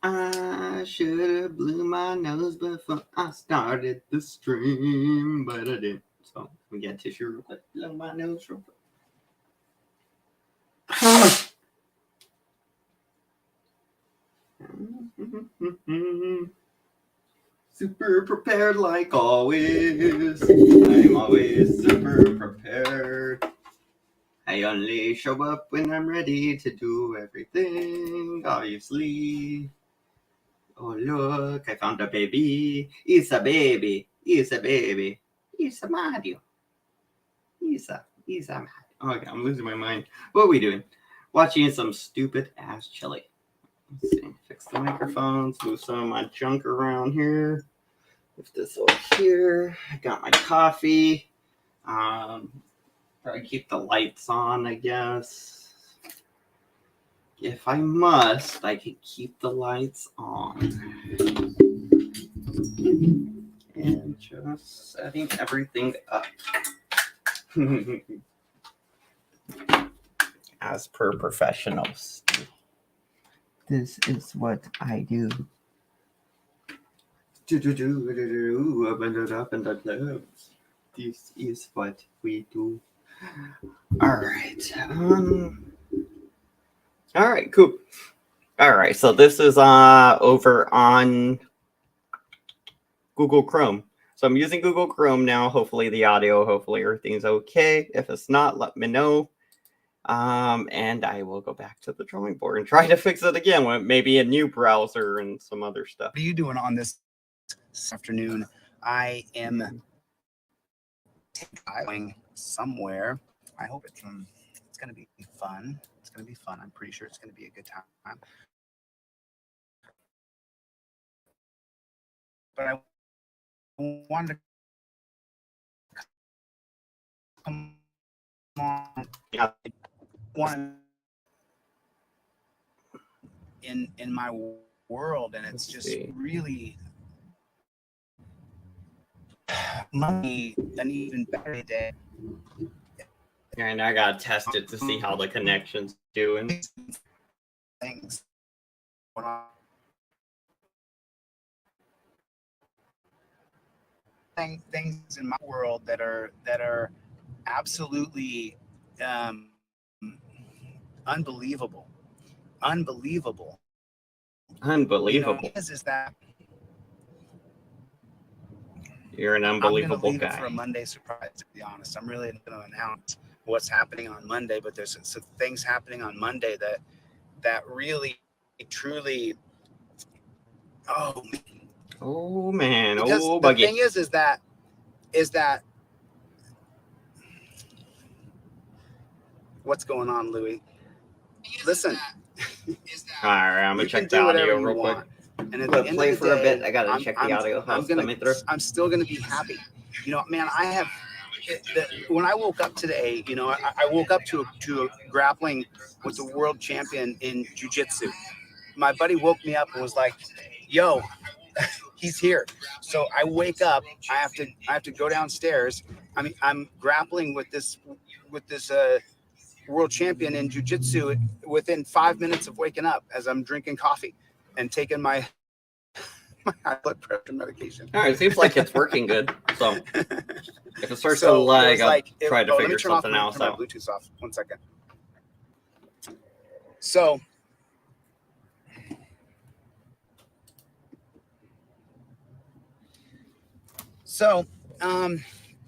I should have blew my nose before I started the stream, but I didn't. So we get tissue real quick. Blow my nose real quick. Super prepared like always. I'm always super prepared. I only show up when I'm ready to do everything, obviously. Oh, look, I found a baby. It's a baby. It's a baby. It's a Mario. It's a Mario. Okay, I'm losing my mind. What are we doing? Watching some stupid ass chili. Let's see. Fix the microphones. Move some of my junk around here. Lift this over here. I got my coffee. Probably keep the lights on, I guess. If I must, I could keep the lights on. And just setting everything up. As per professionals. This is what I do. Open it up and that loves. This is what we do. Alright. Alright, cool. Alright, so this is over on Google Chrome. So I'm using Google Chrome now. Hopefully the audio, hopefully everything's okay. If it's not, let me know. And I will go back to the drawing board and try to fix it again with maybe a new browser and some other stuff. What are you doing on this afternoon? I am going somewhere. I hope it's going to be fun. It's going to be fun. I'm pretty sure it's going to be a good time. But I wanted to come on. Yeah. One in my world, and it's just really money an even better day. And I gotta test it to see how the connection's doing. Things in my world that are absolutely unbelievable. You know, is that you're an unbelievable I'm gonna leave guy. it for a Monday surprise, to be honest. I'm really going to announce what's happening on Monday, but there's some things happening on Monday that really, truly, oh man, because oh the buggy. thing is that what's going on, Louis? Listen. All right, I'm gonna check the audio real quick. And at the end play of the for day, a bit. I gotta check the audio. I'm still gonna be happy. You know, man, I have. When I woke up today, you know, I woke up to grappling with the world champion in jiu-jitsu. My buddy woke me up and was like, "Yo, he's here." So I wake up. I have to go downstairs. I mean, I'm grappling with this world champion in jiu-jitsu within 5 minutes of waking up, as I'm drinking coffee and taking my high blood pressure medication. All right, it seems like it's working good. So if it starts to lag, I'll try to figure something else out. My Bluetooth off. 1 second. So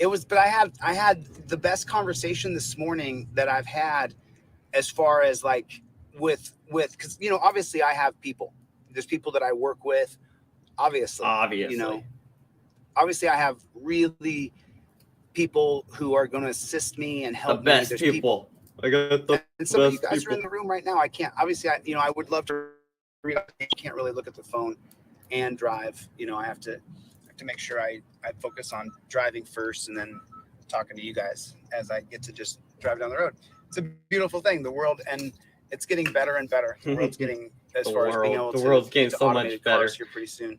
it was, but I had the best conversation this morning that I've had, as far as like with because, you know, obviously I have people. There's people that I work with. Obviously, you know, obviously I have really people who are going to assist me and help me. The best people. I got the and some of you guys are in the room right now. I can't, obviously, I would love to read. I can't really look at the phone and drive. You know, I have to make sure I focus on driving first and then talking to you guys as I get to just drive down the road. It's a beautiful thing, the world, and it's getting better and better. The world's getting, as far as being able to, the world's getting so much better here pretty soon.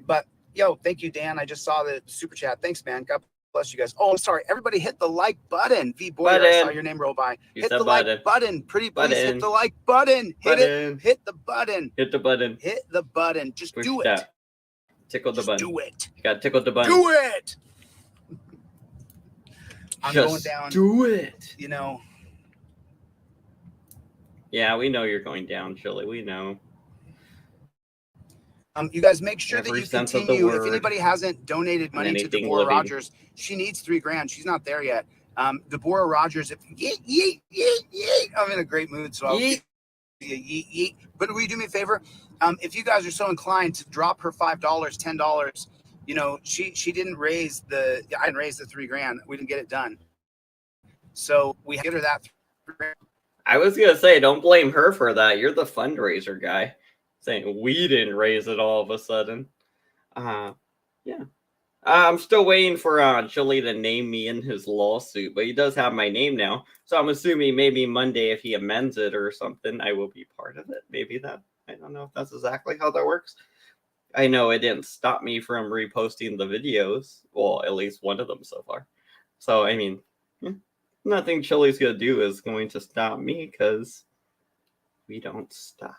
But yo, thank you, Dan. I just saw the super chat. Thanks, man. God bless you guys. Oh, I'm sorry. Everybody hit the like button. V Boyer, I saw your name roll by. Hit the like button. Pretty please hit the like button. Hit it. Hit the button. Hit the button. Hit the button. Just do it. Tickle the button. Do it. You got to tickle the button. Do it. I'm Just going down. Do it. You know. Yeah, we know you're going down, Chili. We know. You guys make sure that you continue. If anybody hasn't donated money to Deborah Rogers, she needs $3,000. She's not there yet. Deborah Rogers, if yeet, I'm in a great mood, so I'll yeet. But will you do me a favor? If you guys are so inclined to drop her $5, $10, you know, she didn't raise I didn't raise the $3,000. We didn't get it done. So we get her that $3,000. I was gonna say, don't blame her for that. You're the fundraiser guy. Saying we didn't raise it all of a sudden. Yeah. I'm still waiting for Chili to name me in his lawsuit, but he does have my name now. So I'm assuming maybe Monday, if he amends it or something, I will be part of it. Maybe that. I don't know if that's exactly how that works. I know it didn't stop me from reposting the videos. Well, at least one of them so far. So, I mean, nothing Chili's going to do is going to stop me because we don't stop.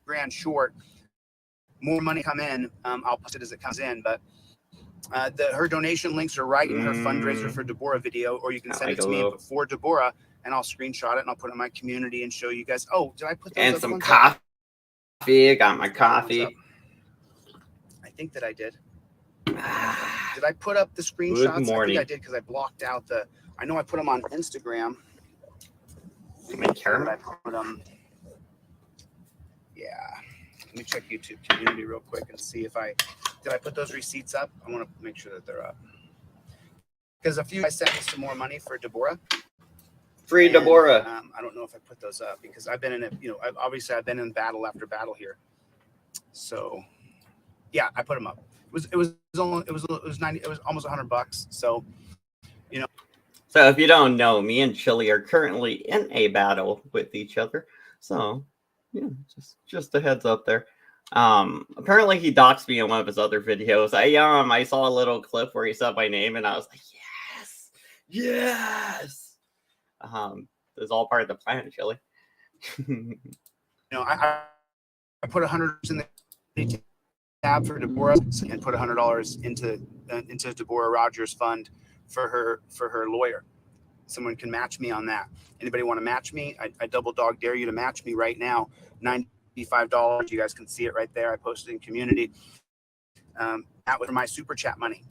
$3,000 short. More money come in. I'll post it as it comes in, but her donation links are right in her fundraiser for Deborah video, or you can send it to me for Deborah, and I'll screenshot it and I'll put it in my community and show you guys. Oh, did I put those and some coffee? I got my coffee. I think that I did. Did I put up the screenshots? I think I did because I blocked out the. I know I put them on Instagram. I put them. Yeah, let me check YouTube community real quick and see if I put those receipts up. I want to make sure that they're up because a few I sent me some more money for Deborah. Free Deborah. I don't know if I put those up because I've been in it. You know, obviously I've been in battle after battle here. So, yeah, I put them up. It was almost $100. So, you know. So if you don't know, me and Chili are currently in a battle with each other. So. Yeah, just a heads up there. Apparently he doxed me in one of his other videos. I saw a little clip where he said my name and I was like, yes. It was all part of the plan, Chili. You know, I put $100 in the tab for Deborah and put $100 into Deborah Rogers fund for her lawyer. Someone can match me on that. Anybody want to match me? I double dog dare you to match me right now. $95. You guys can see it right there. I posted in community. That was my super chat money.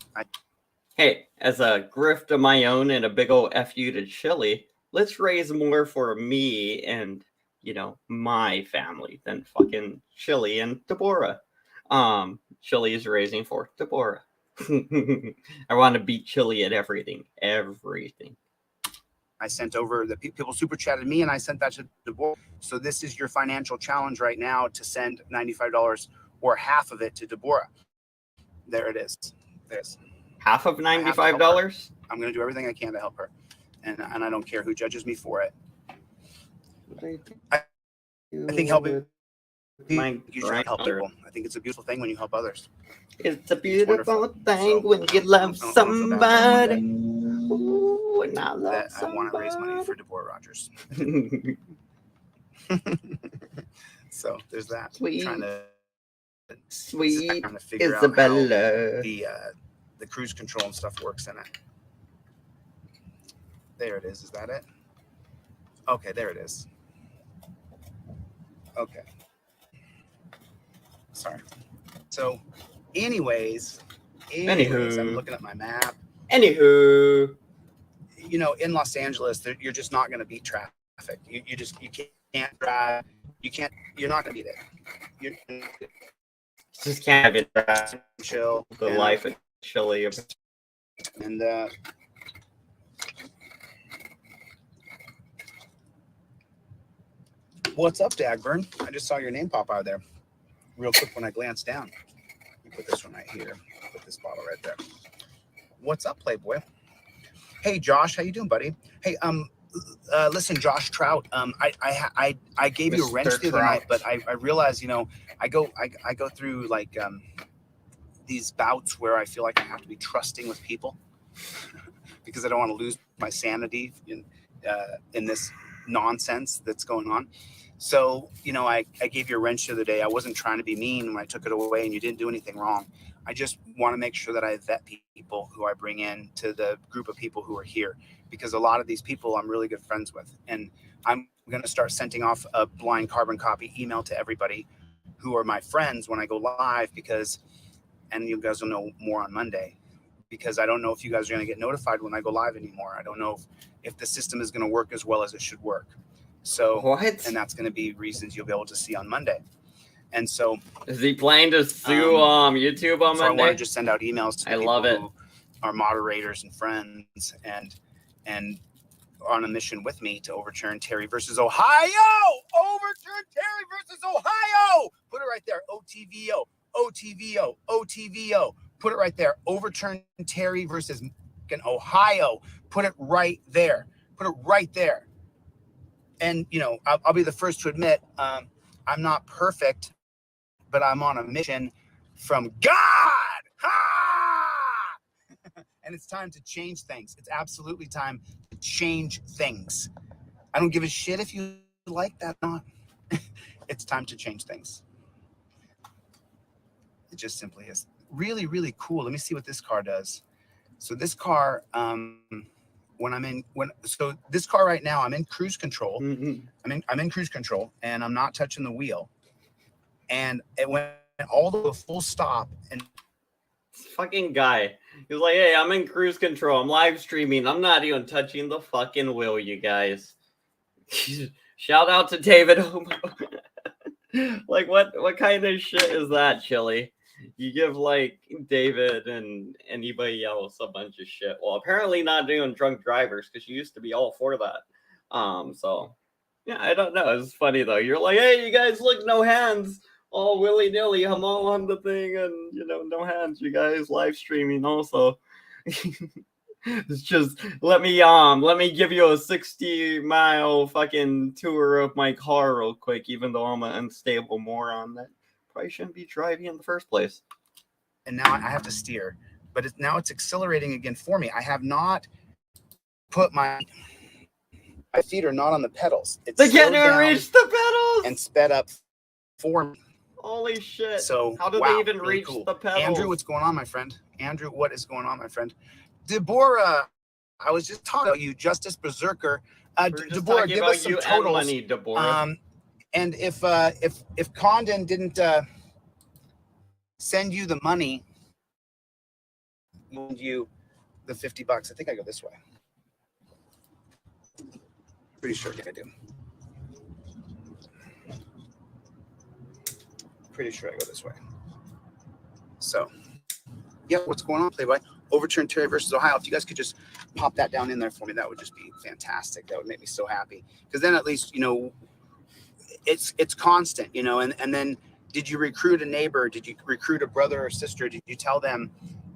Hey, as a grift of my own and a big old FU to Chili, let's raise more for me and, you know, my family than fucking Chili and Deborah. Chili is raising for Deborah. I want to beat Chili at everything. I sent over the people super chatted me and I sent that to Deborah. So this is your financial challenge right now to send $95 or half of it to Deborah. There it is. There's half of $95. I'm going to do everything I can to help her. And I don't care who judges me for it. I think helping you should help people. I think it's a beautiful thing when you help others. It's a beautiful thing when you love somebody. Ooh, and I love somebody. I want to raise money for Deborah Rogers. So there's that. Sweet trying to figure Isabella. Out how the cruise control and stuff works in it. There it is. Is that it? Okay, there it is. Okay. Sorry. So, anyways, I'm looking at my map. Anywho, you know, in Los Angeles, you're just not going to beat traffic. You can't drive. You're not going to beat it. You just can't have it. Chill. The life of Chili. And what's up, Dagburn? I just saw your name pop out of there real quick when I glanced down. Let me put this one right here. Put this bottle right there. What's up, Playboy? Hey, Josh, how you doing, buddy? Hey, listen, Josh Trout. I gave you a wrench the other night, but I realized, you know, I go through like these bouts where I feel like I have to be trusting with people because I don't want to lose my sanity in this nonsense that's going on. So, I gave you a wrench the other day. I wasn't trying to be mean when I took it away, and you didn't do anything wrong. I just want to make sure that I vet people who I bring in to the group of people who are here, because a lot of these people I'm really good friends with. And I'm going to start sending off a blind carbon copy email to everybody who are my friends when I go live, and you guys will know more on Monday, because I don't know if you guys are going to get notified when I go live anymore. I don't know if the system is going to work as well as it should work. So, What? and that's going to be reasons you'll be able to see on Monday. And so, is he planning to sue YouTube on so Monday? I want to just send out emails to I people love it. who are moderators and friends and on a mission with me to overturn Terry versus Ohio. Overturn Terry versus Ohio. Put it right there. OTVO. OTVO. OTVO. Put it right there. Overturn Terry versus Ohio. Put it right there. Put it right there. And, I'll be the first to admit, I'm not perfect, but I'm on a mission from God. Ha! And it's time to change things. It's absolutely time to change things. I don't give a shit if you like that or not. It's time to change things. It just simply is. Really, really cool. Let me see what this car does. So this car, this car right now, I'm in cruise control. Mm-hmm. I'm in cruise control, and I'm not touching the wheel. And it went all the way to full stop. And this fucking guy, he was like, "Hey, I'm in cruise control. I'm live streaming. I'm not even touching the fucking wheel, you guys." Shout out to David Homo. Like, what kind of shit is that, Chili? You give like David and anybody else a bunch of shit. Well, apparently not doing drunk drivers, because you used to be all for that. So yeah, I don't know. It's funny though. You're like, "Hey, you guys, look, no hands, all willy nilly. I'm all on the thing, and no hands. You guys live streaming also." It's just let me give you a 60-mile fucking tour of my car real quick, even though I'm an unstable moron that probably shouldn't be driving in the first place. And now I have to steer, but now it's accelerating again for me. I have not put my feet are not on the pedals. They can't even reach the pedals and sped up for me. Holy shit. So how do they even really reach the pedals? Andrew, what's going on, my friend? Andrew, what is going on, my friend? Deborah, I was just talking about you, Justice Berserker. Deborah, give us some totals. Money, Deborah. And if Condon didn't send you the money, you the $50. I think I go this way. Pretty sure I do. Pretty sure I go this way. So, yeah, what's going on, Playboy? Overturn Terry versus Ohio. If you guys could just pop that down in there for me, that would just be fantastic. That would make me so happy, because then at least it's constant, and then did you recruit a neighbor? Did you recruit a brother or sister? Did you tell them,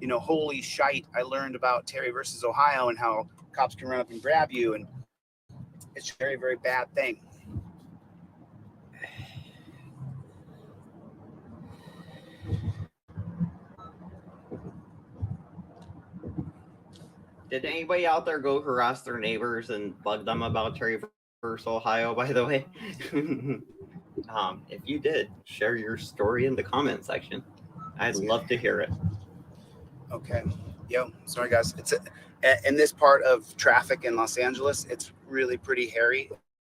holy shite, I learned about Terry versus Ohio and how cops can run up and grab you, and it's a very, very bad thing. Did anybody out there go harass their neighbors and bug them about Terry versus Ohio, by the way? If you did, share your story in the comment section. I'd love to hear it. Okay. Yo, sorry guys. It's in this part of traffic in Los Angeles, it's really pretty hairy.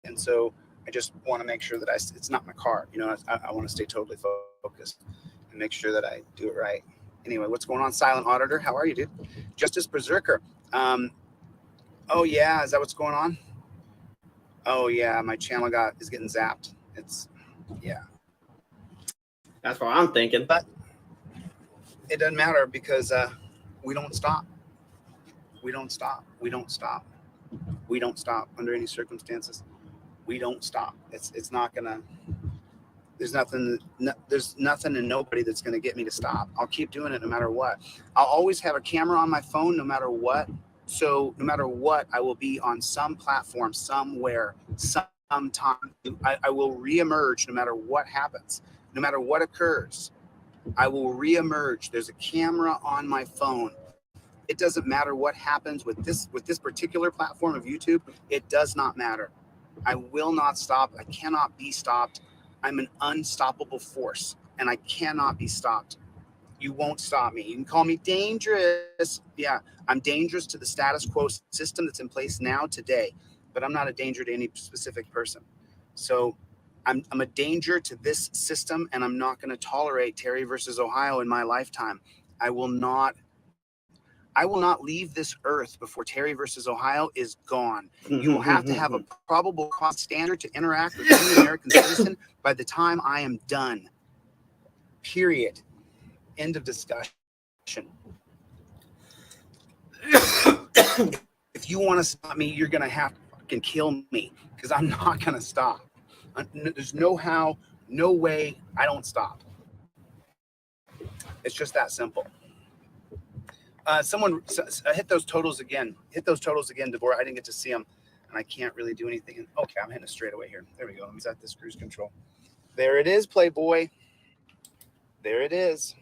And so I just want to make sure that it's not my car. I want to stay totally focused and make sure that I do it right. Anyway, what's going on, Silent Auditor? How are you, dude? Justice Berserker. Oh yeah, is that what's going on? Oh yeah, my channel is getting zapped. Yeah. That's what I'm thinking. But it doesn't matter, because we don't stop. We don't stop. We don't stop. We don't stop under any circumstances. We don't stop. It's not gonna. There's nothing and nobody that's going to get me to stop. I'll keep doing it no matter what. I'll always have a camera on my phone no matter what. So no matter what, I will be on some platform, somewhere, sometime. I will reemerge no matter what happens, no matter what occurs. I will reemerge. There's a camera on my phone. It doesn't matter what happens with this particular platform of YouTube. It does not matter. I will not stop. I cannot be stopped. I'm an unstoppable force, and I cannot be stopped. You won't stop me. You can call me dangerous. Yeah, I'm dangerous to the status quo system that's in place now today, but I'm not a danger to any specific person. So I'm a danger to this system, and I'm not going to tolerate Terry versus Ohio in my lifetime. I will not leave this earth before Terry versus Ohio is gone. You will have to have a probable cause standard to interact with any American citizen by the time I am done. Period. End of discussion. If you want to stop me, you're going to have to fucking kill me, because I'm not going to stop. There's no how, no way I don't stop. It's just that simple. Someone hit those totals again. Hit those totals again, Deborah. I didn't get to see them, and I can't really do anything. Okay, I'm hitting a straightaway here. There we go. Let me set this cruise control. There it is, Playboy. There it is.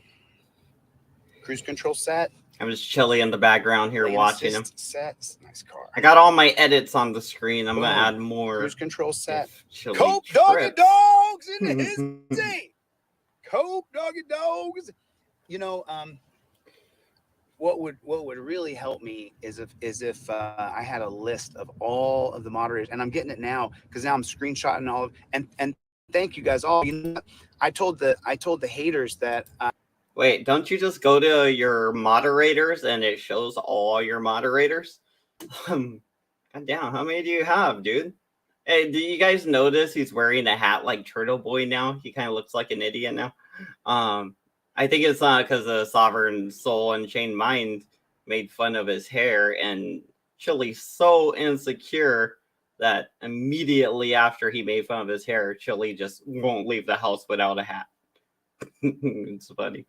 Cruise control set. I'm just chilly in the background here watching him. Set. Nice car. I got all my edits on the screen. I'm going to add more. Cruise control set. Cope Doggy Dogs in his seat. Cope Doggy Dogs. You know, what would really help me is if I had a list of all of the moderators, and I'm getting it now because now I'm screenshotting all of, and thank you guys all. You know, I told the haters that. Wait, don't you just go to your moderators and it shows all your moderators? God damn, how many do you have, dude? Hey, do you guys notice he's wearing a hat like Turtle Boy now? He kind of looks like an idiot now. I think it's because of Sovereign Soul and Chain Mind made fun of his hair, and Chili's so insecure that immediately after he made fun of his hair, Chili just won't leave the house without a hat. It's funny.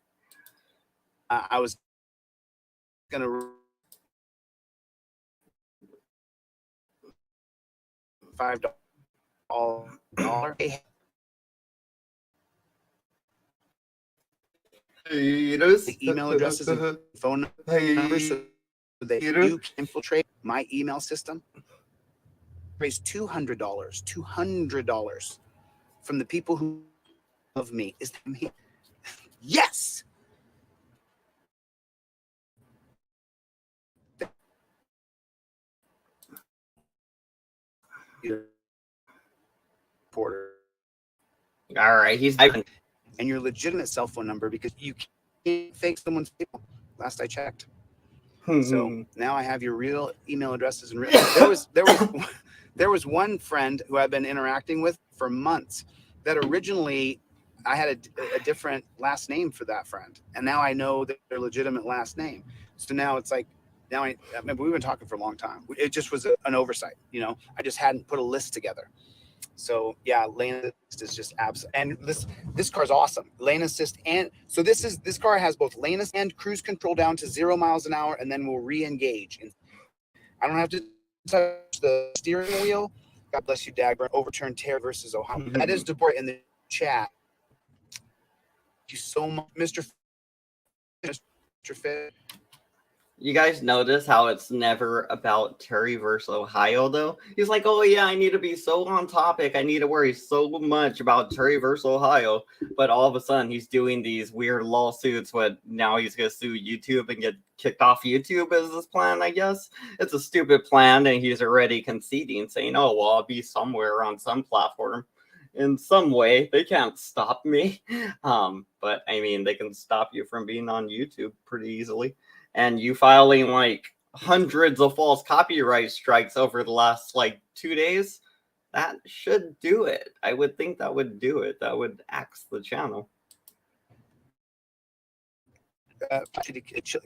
I was gonna $5. The email addresses and phone numbers so that you can infiltrate my email system. Raise $200 from the people who love me. Is that me? Yes. Porter. All right, he's and your legitimate cell phone number, because you can't fake someone's email. Last I checked. So now I have your real email addresses and there was one friend who I've been interacting with for months that originally I had a different last name for that friend, and now I know their legitimate last name. So now it's like, now I remember we've been talking for a long time. It just was an oversight, you know. I just hadn't put a list together. So yeah, lane assist is just absolute. And this car is awesome. Lane assist, and so this car has both lane assist and cruise control down to 0 miles an hour, and then we'll re-engage. And I don't have to touch the steering wheel. God bless you, Dagburn. Overturn Terry versus Ohio. That is Deborah in the chat. Thank you so much, Mr. Fish. You guys notice how it's never about Terry versus Ohio, though? He's like, oh, yeah, I need to be so on topic. I need to worry so much about Terry versus Ohio. But all of a sudden, he's doing these weird lawsuits. What, now he's going to sue YouTube and get kicked off YouTube as his plan, I guess? It's a stupid plan, and he's already conceding, saying, oh, well, I'll be somewhere on some platform. In some way, they can't stop me. But, I mean, they can stop you from being on YouTube pretty easily. And you filing like hundreds of false copyright strikes over the last like 2 days, that should do it. I would think that would do it. That would axe the channel.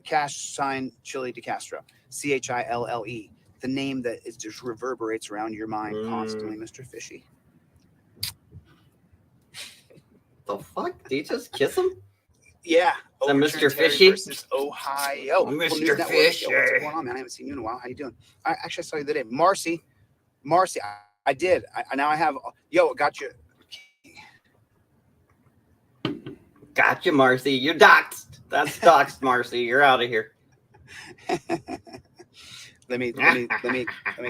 Cash sign Chili de Castro, Chille. The name that is just reverberates around your mind constantly, Mr. Fishy. The fuck? Did you just kiss him? Yeah. Mr. Fishy versus Ohio. Mr. Fishy. What's going on, man? I haven't seen you in a while. How you doing? Actually, I saw you the day. Marcy, I did. I now I have. Yo, got you. Gotcha, Marcy. You're doxxed. That's doxxed, Marcy. You're out of here. let me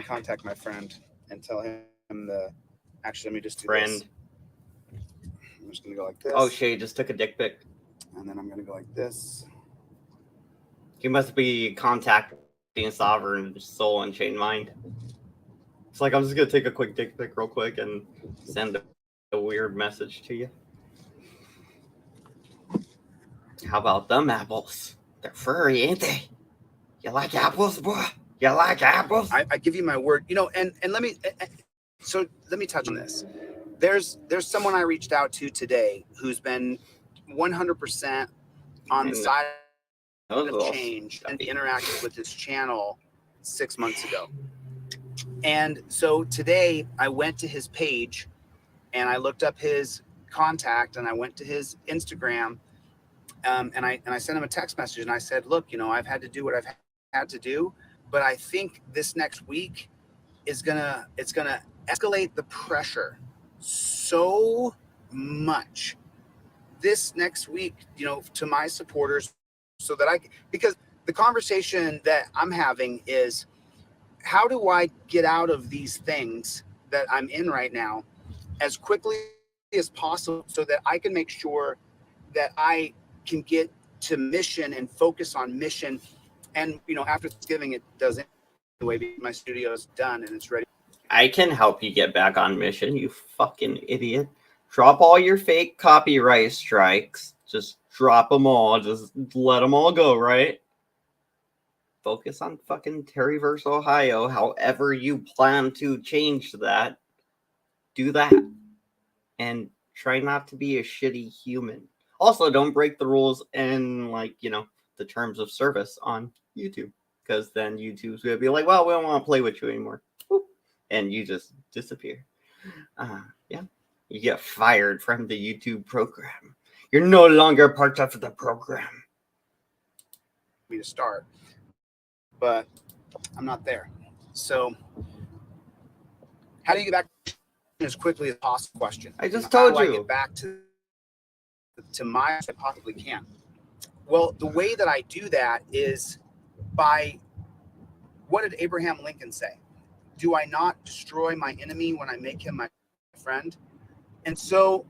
contact my friend and tell him the. Actually, let me just do Friend. this. I'm just gonna go like this. Oh, Shay just took a dick pic. And then I'm gonna go like this. He must be contacting Sovereign Soul and Chain Mind. It's like, I'm just gonna take a quick dick pic real quick and send a weird message to you. How about them apples? They're furry, ain't they? You like apples, boy? You like apples? I give you my word. You know, and let me touch on this. There's someone I reached out to today who's been 100% on the side of change and interacted with this channel 6 months ago. And so today I went to his page and I looked up his contact and I went to his Instagram and I sent him a text message and I said, look, you know, I've had to do what I've had to do, but I think this next week it's gonna escalate the pressure so much this next week, you know, to my supporters, so that because the conversation that I'm having is, how do I get out of these things that I'm in right now as quickly as possible so that I can make sure that I can get to mission and focus on mission. And, you know, after Thanksgiving, it doesn't anyway, because my studio is done and it's ready. I can help you get back on mission, you fucking idiot. Drop all your fake copyright strikes. Just drop them all. Just let them all go, right? Focus on fucking Terryverse, Ohio. However you plan to change that, do that. And try not to be a shitty human. Also, don't break the rules and, like, you know, the terms of service on YouTube. Because then YouTube's going to be like, well, we don't want to play with you anymore. Whoop. And you just disappear. Yeah. You get fired from the YouTube program. You're no longer part of the program. Me to start, but I'm not there. So, how do you get back as quickly as possible? Question. I just told you. How do I get back to my as I possibly can? Well, the way that I do that is by, what did Abraham Lincoln say? Do I not destroy my enemy when I make him my friend? And so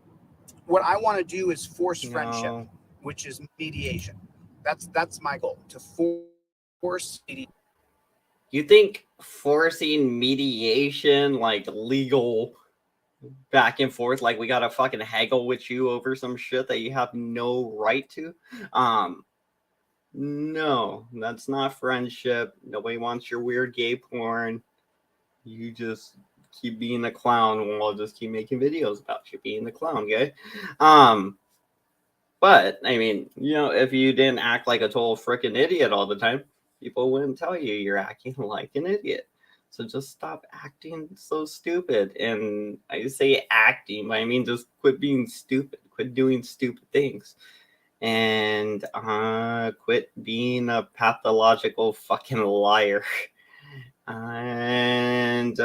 what I want to do is force friendship, which is mediation. That's my goal, to force mediation. You think forcing mediation, like legal back and forth, like we gotta fucking haggle with you over some shit that you have no right to? No, that's not friendship. Nobody wants your weird gay porn. You just keep being a clown and we'll just keep making videos about you being the clown, okay? But I mean, you know, if you didn't act like a total freaking idiot all the time, people wouldn't tell you you're acting like an idiot. So just stop acting so stupid. And I say acting, but I mean just quit being stupid. Quit doing stupid things. And quit being a pathological fucking liar. And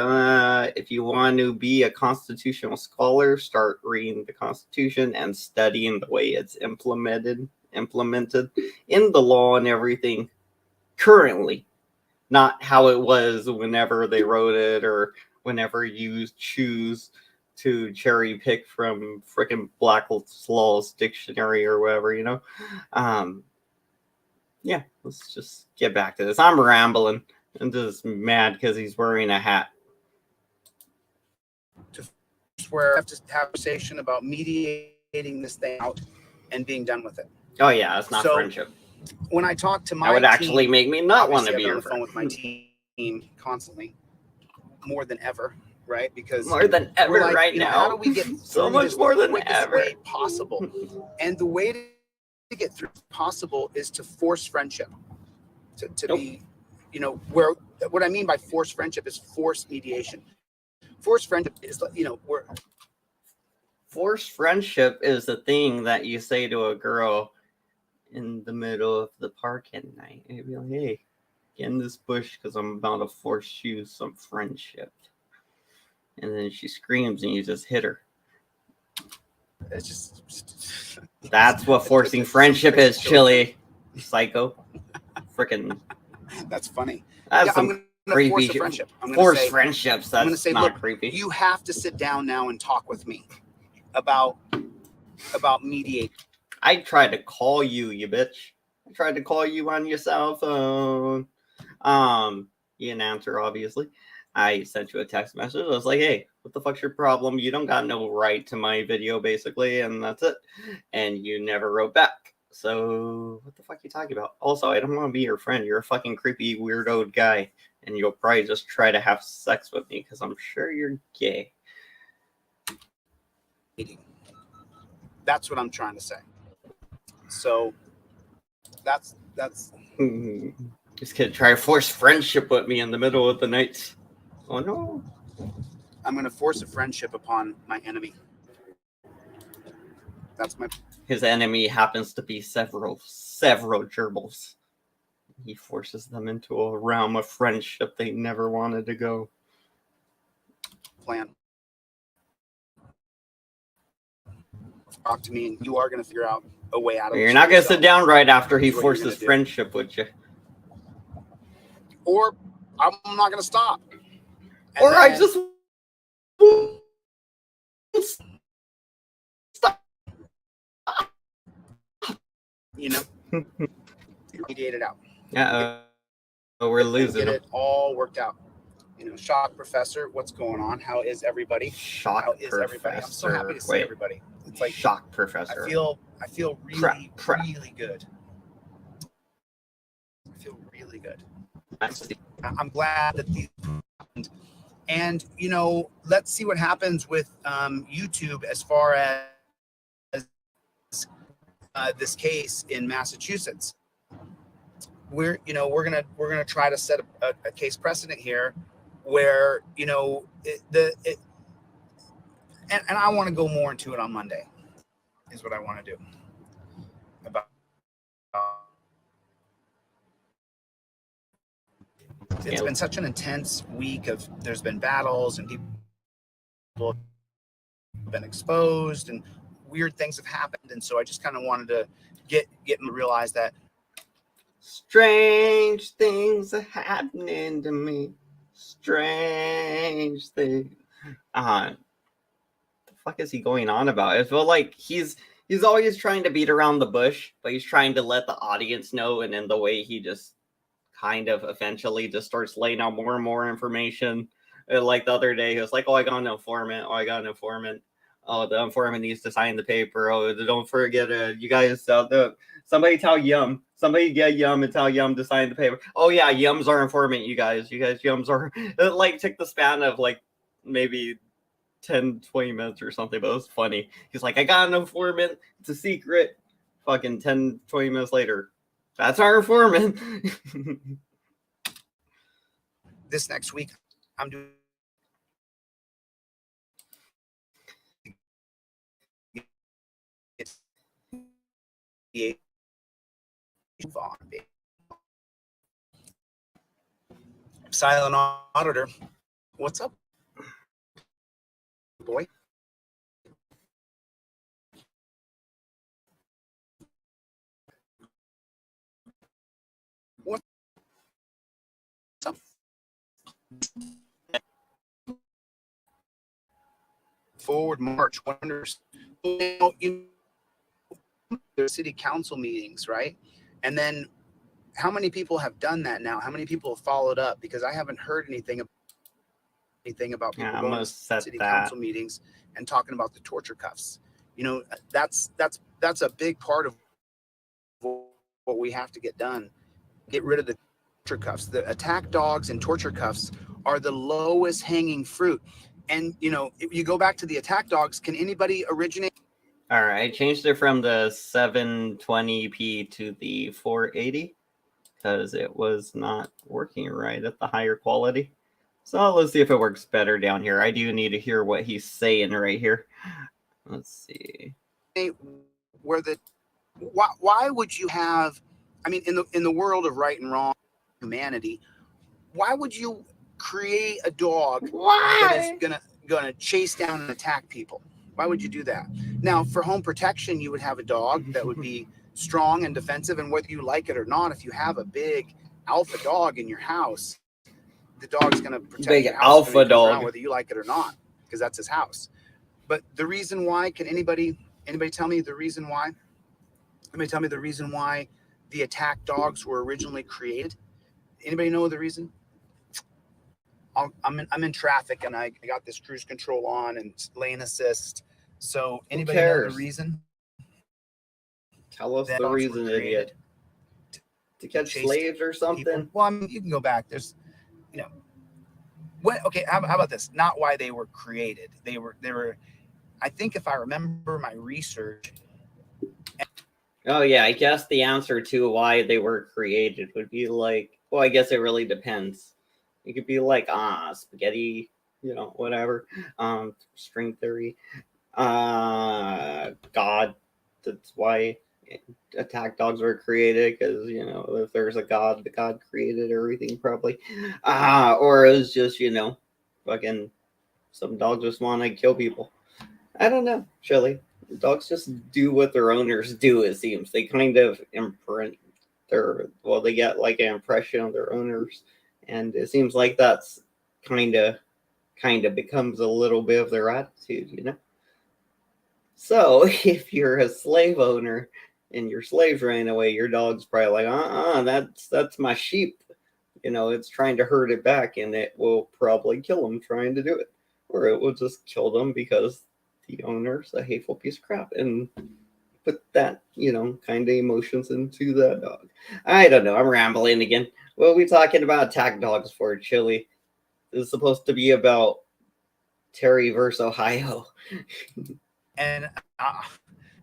if you want to be a constitutional scholar, start reading the Constitution and studying the way it's implemented in the law and everything currently, not how it was whenever they wrote it or whenever you choose to cherry pick from frickin' Black's Law's dictionary or whatever, you know. Yeah, let's just get back to this. I'm rambling. I'm just mad because he's wearing a hat. Where I have to have a conversation about mediating this thing out and being done with it. Oh yeah, that's not friendship. When I talk to my that would actually team, make me not want to be on your the friend. phone with my team constantly, more than ever, right? Because more than ever like, right now. How do we get so much more than ever way possible? And the way to get through possible is to force friendship, to be, you know, where what I mean by forced friendship is forced mediation. Forced friendship is, you know, forced friendship is the thing that you say to a girl in the middle of the park at night. You'd be like, hey, get in this bush because I'm about to force you some friendship. And then she screams and you just hit her. It's just That's what forcing friendship is, Chili. Psycho. Freaking. That's funny. That's Yeah, I'm some gonna creepy force a shit. friendship. I'm gonna Force say, friendships. I'm gonna That's say, not look, creepy. you have to sit down now and talk with me about mediating. I tried to call you, you bitch. I tried to call you on your cell phone. You didn't answer, obviously. I sent you a text message. I was like, hey, what the fuck's your problem? You don't got no right to my video, basically, and that's it. And you never wrote back. So, what the fuck are you talking about? Also, I don't want to be your friend. You're a fucking creepy, weirdo guy. And you'll probably just try to have sex with me, because I'm sure you're gay. That's what I'm trying to say. So, that's This kid try to force friendship with me in the middle of the night. Oh no. I'm going to force a friendship upon my enemy. That's my. His enemy happens to be several gerbils. He forces them into a realm of friendship they never wanted to go. Plan. Talk to me, and you are going to figure out a way out of it. You're not going to sit down right after he forces friendship with you. Or I'm not going to stop. Or I just stop. You know, mediate it out. Yeah, we're losing. Get it all worked out. You know, Shock Professor, what's going on? How is everybody? Shock How is Professor. everybody? I'm so happy to see everybody. It's like Shock Professor. I feel really, really good. I feel really good. I'm glad that these happened. And, you know, let's see what happens with YouTube as far as this case in Massachusetts. We're gonna try to set a case precedent here, where and I want to go more into it on Monday. Is what I want to do about. It's been such an intense week of there's been battles and people have been exposed and weird things have happened, and so I just kind of wanted to get them to realize that strange things are happening to me. Strange things. The fuck is he going on about? I feel like he's always trying to beat around the bush, but he's trying to let the audience know, and in the way he just kind of eventually just starts laying out more and more information. Like the other day, he was like, oh, I got an informant. Oh, the informant needs to sign the paper. Oh, don't forget, you guys, somebody tell Yum. Somebody get Yum and tell Yum to sign the paper. Oh, yeah, Yum's our informant, you guys. Yum's our... It, like, took the span of, like, maybe 10, 20 minutes or something, but it was funny. He's like, I got an informant. It's a secret. Fucking 10, 20 minutes later. That's our informant. This next week, I'm doing Silent Auditor. What's up, boy? What's up? Forward March. Wonders. There's city council meetings, right? And then how many people have done that now? How many people have followed up? Because I haven't heard anything about people going to city council meetings and talking about the torture cuffs. You know, that's a big part of what we have to get done. Get rid of the torture cuffs. The attack dogs and torture cuffs are the lowest hanging fruit. And, you know, if you go back to the attack dogs, can anybody originate? All right, I changed it from the 720p to the 480 because it was not working right at the higher quality. So let's see if it works better down here. I do need to hear what he's saying right here. Let's see. Why would you have, I mean, in the world of right and wrong humanity, why would you create a dog that is gonna chase down and attack people? Why would you do that? Now, for home protection, you would have a dog that would be strong and defensive, and whether you like it or not, if you have a big alpha dog in your house, the dog's going to protect Big your house. alpha dog, whether you like it or not, because that's his house. But the reason why, can anybody tell me the reason why? Anybody tell me the reason why the attack dogs were originally created? Anybody know the reason? I'm in traffic and I got this cruise control on and lane assist. So anybody know the reason? Tell us the reason, idiot. To catch slaves or something? People? Well, I mean, you can go back. There's, you know, what? Okay, how about this? Not why they were created. They were. I think if I remember my research. Oh yeah, I guess the answer to why they were created would be like, well, I guess it really depends. It could be like spaghetti, you know, whatever. String theory. God. That's why attack dogs were created, because, you know, if there's a god, the god created everything probably. Or it was just, you know, fucking some dogs just want to kill people. I don't know, Shelly. Dogs just do what their owners do, it seems. They kind of imprint they get like an impression of their owners. And it seems like that's kind of becomes a little bit of their attitude, you know? So if you're a slave owner and your slaves ran away, your dog's probably like, that's my sheep. You know, it's trying to herd it back, and it will probably kill them trying to do it. Or it will just kill them because the owner's a hateful piece of crap and put that, you know, kind of emotions into that dog. I don't know. I'm rambling again. What are we talking about attack dogs for, Chili? This is supposed to be about Terry versus Ohio. And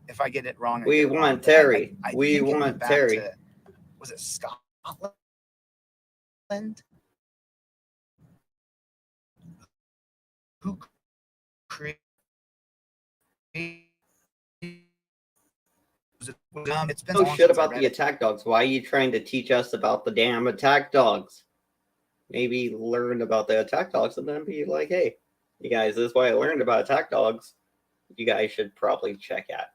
if I get it wrong, we want Terry. We want Terry. Was it Scotland? Who created? It's been no shit about the attack dogs. Why are you trying to teach us about the damn attack dogs? Maybe learn about the attack dogs and then be like, hey, you guys, this is why I learned about attack dogs. You guys should probably check it out.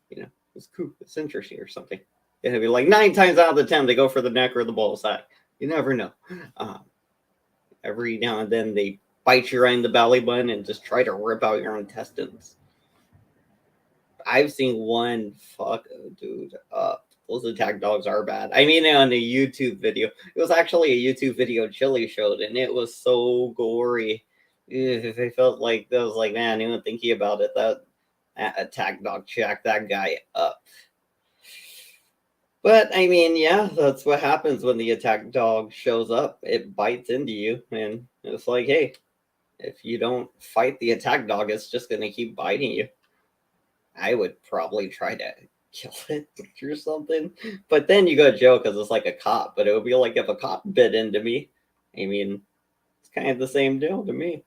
You know, it's cool. It's interesting or something. It'll be like 9 times out of the 10, they go for the neck or the ball sack. You never know. Every now and then they bite you right in the belly button and just try to rip out your intestines. I've seen one dude. Those attack dogs are bad. I mean, on a YouTube video. It was actually a YouTube video Chili showed, and it was so gory. I felt like that was like, man, even thinking about it, that attack dog jacked that guy up. But I mean, yeah, that's what happens when the attack dog shows up. It bites into you, and it's like, hey, if you don't fight the attack dog, it's just gonna keep biting you. I would probably try to kill it or something. But then you go to jail because it's like a cop. But it would be like if a cop bit into me. I mean, it's kind of the same deal to me.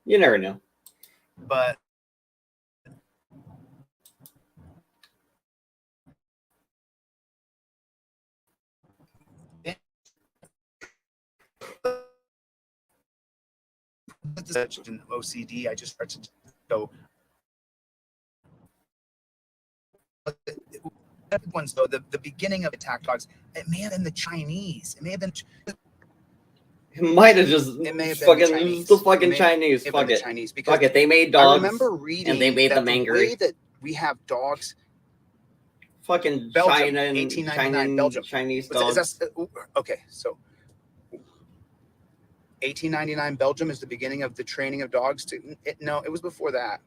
You never know. But in OCD, I just started to go. Ones though, the beginning of attack dogs, it may have been the Chinese. It may have been. It might have just. It may have been fucking the Chinese. The fucking Chinese. Fuck it. Chinese, because fuck it. They made dogs. I remember reading and they made them angry. The way that we have dogs. Fucking Belgium, China and 1899 Belgium. Chinese dogs. Okay, so 1899 Belgium is the beginning of the training of dogs. No, it was before that.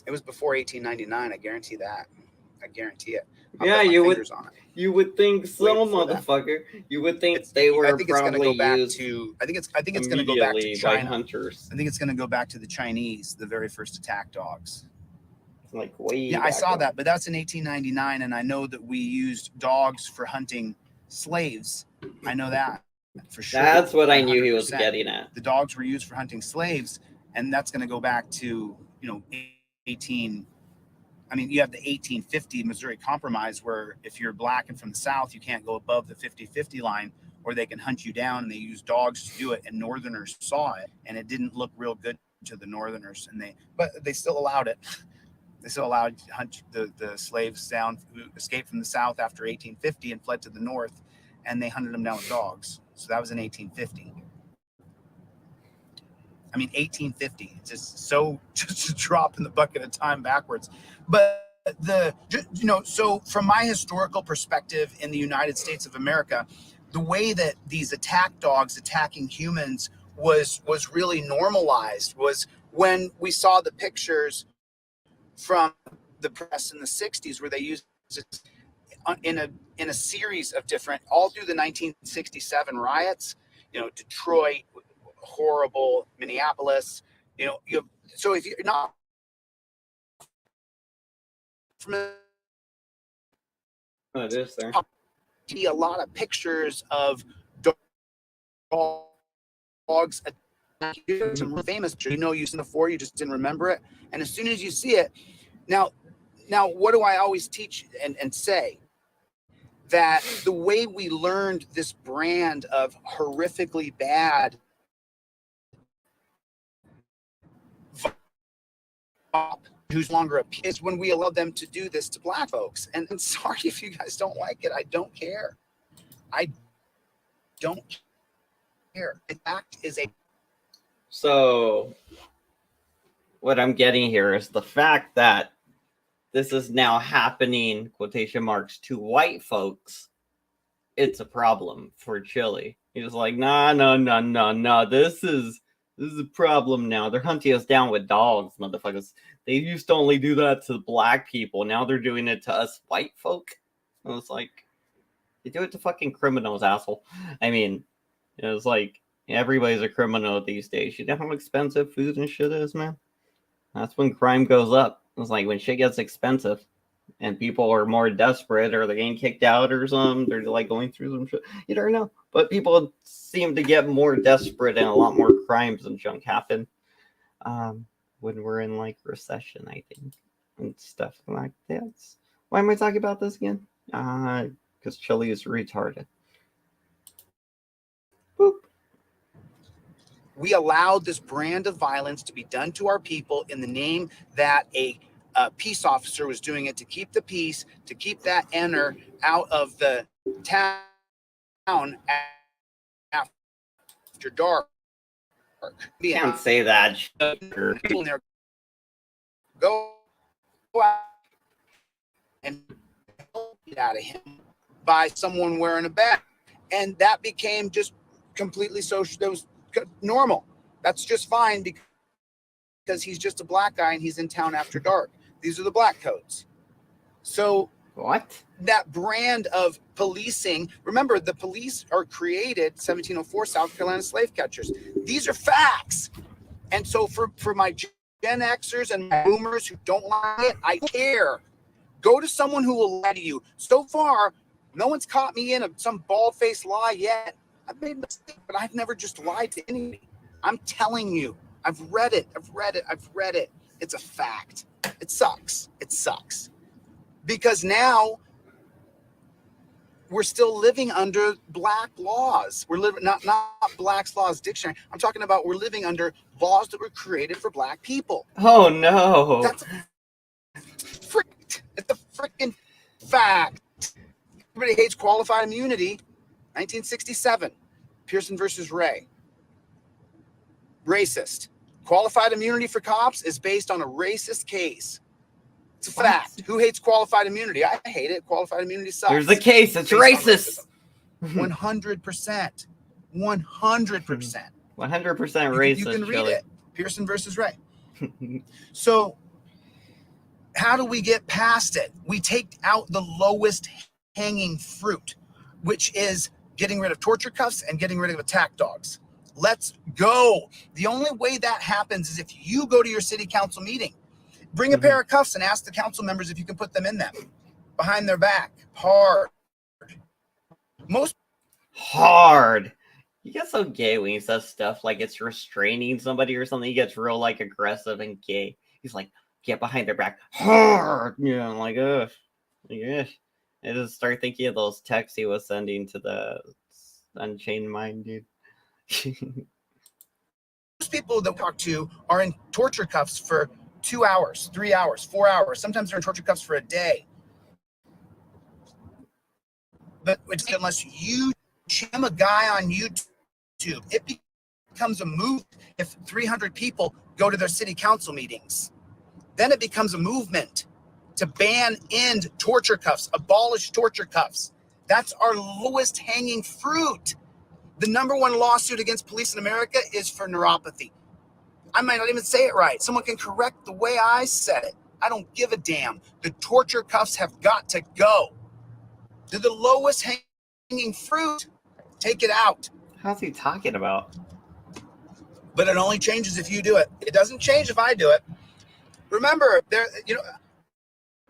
It was before 1899. I guarantee that. I guarantee it. Yeah, you would think so, motherfucker. You would think they were I think it's probably going to go back used to. I think it's going to go back to China. By hunters. I think it's going to go back to the Chinese, the very first attack dogs. Like way. Yeah, I saw that, but that's in 1899, and I know that we used dogs for hunting slaves. I know that for sure. That's what I knew 100%. He was getting at. The dogs were used for hunting slaves, and that's going to go back to 18. I mean, you have the 1850 Missouri Compromise, where if you're black and from the South, you can't go above the 50-50 line, or they can hunt you down, and they use dogs to do it. And Northerners saw it, and it didn't look real good to the Northerners, but they still allowed it. They still allowed the slaves down who escaped from the South after 1850 and fled to the North, and they hunted them down with dogs. So that was in 1850. I mean, 1850. It's just a drop in the bucket of time backwards. But so from my historical perspective in the United States of America, the way that these attack dogs attacking humans was really normalized was when we saw the pictures from the press in the 60s where they used it in a series of different, all through the 1967 riots, Detroit, horrible, Minneapolis, so if you're not familiar, Oh, it is there. see a lot of pictures of dogs. Some famous, you've seen before, you just didn't remember it. And as soon as you see it, now, what do I always teach and say? That the way we learned this brand of horrifically bad who's longer is when we allow them to do this to black folks. And I'm sorry if you guys don't like it. I don't care. I don't care. In fact, So what I'm getting here is the fact that this is now happening, quotation marks, to white folks. It's a problem for Chile. He's like, no. This is a problem now. They're hunting us down with dogs, motherfuckers. They used to only do that to black people. Now they're doing it to us white folk. I was like, they do it to fucking criminals, asshole. I mean, it was like, everybody's a criminal these days. You know how expensive food and shit is, man? That's when crime goes up. It's like when shit gets expensive and people are more desperate or they're getting kicked out or something. They're like going through some shit. You don't know. But people seem to get more desperate and a lot more crimes and junk happen when we're in like recession, I think, and stuff like that. Why am I talking about this again? Because Chile is retarded. Boop. We allowed this brand of violence to be done to our people in the name that a peace officer was doing it to keep the peace, to keep that enter out of the town after dark. Can't say that. People in there go out and get out of him by someone wearing a badge, and that became just completely social. That was normal. That's just fine because he's just a black guy and he's in town after dark. These are the black codes. So what? That brand of policing, remember the police are created 1704 South Carolina slave catchers. These are facts. And so for my Gen Xers and my boomers who don't like it, I care. Go to someone who will lie to you. So far, no one's caught me in some bald-faced lie yet. I've made mistakes, but I've never just lied to anybody. I'm telling you, I've read it. It's a fact. It sucks. Because now we're still living under black laws. We're living not Black's Laws Dictionary. I'm talking about we're living under laws that were created for black people. Oh no. It's a freaking fact. Everybody hates qualified immunity. 1967, Pearson versus Ray. Racist. Qualified immunity for cops is based on a racist case. It's a fact. Who hates qualified immunity? I hate it. Qualified immunity sucks. There's a case. It's racist. 100%. 100%. 100% racist. You can read it. Pearson versus Ray. So how do we get past it? We take out the lowest hanging fruit, which is getting rid of torture cuffs and getting rid of attack dogs. Let's go. The only way that happens is if you go to your city council meeting, bring a pair of cuffs and ask the council members if you can put them in them behind their back. Hard. He gets so gay when he says stuff like it's restraining somebody or something. He gets real like aggressive and gay. He's like, get behind their back. Hard. Yeah, I'm like, ugh. Yeah. I just start thinking of those texts he was sending to the Unchained Mind dude. Most people that we talk to are in torture cuffs for 2 hours, 3 hours, 4 hours. Sometimes they're in torture cuffs for a day. But unless you jam a guy on YouTube, it becomes a move. If 300 people go to their city council meetings, then it becomes a movement to ban, end torture cuffs, abolish torture cuffs. That's our lowest hanging fruit. The number one lawsuit against police in America is for neuropathy. I might not even say it right. Someone can correct the way I said it. I don't give a damn. The torture cuffs have got to go. They're the lowest hanging fruit. Take it out. How's he talking about? But it only changes if you do it. It doesn't change if I do it. Remember,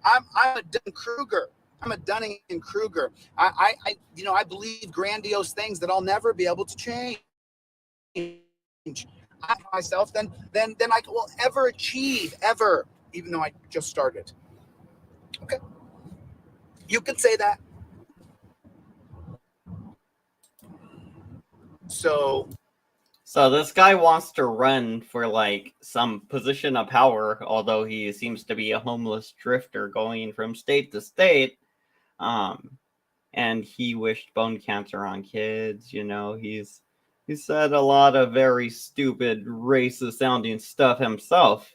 I'm a Dunning-Kruger. I'm a Dunning-Kruger. I believe grandiose things that I'll never be able to change. I myself than I will ever achieve, ever, even though I just started. Okay. You can say that. So this guy wants to run for like some position of power, although he seems to be a homeless drifter going from state to state. And he wished bone cancer on kids. He said a lot of very stupid, racist sounding stuff himself.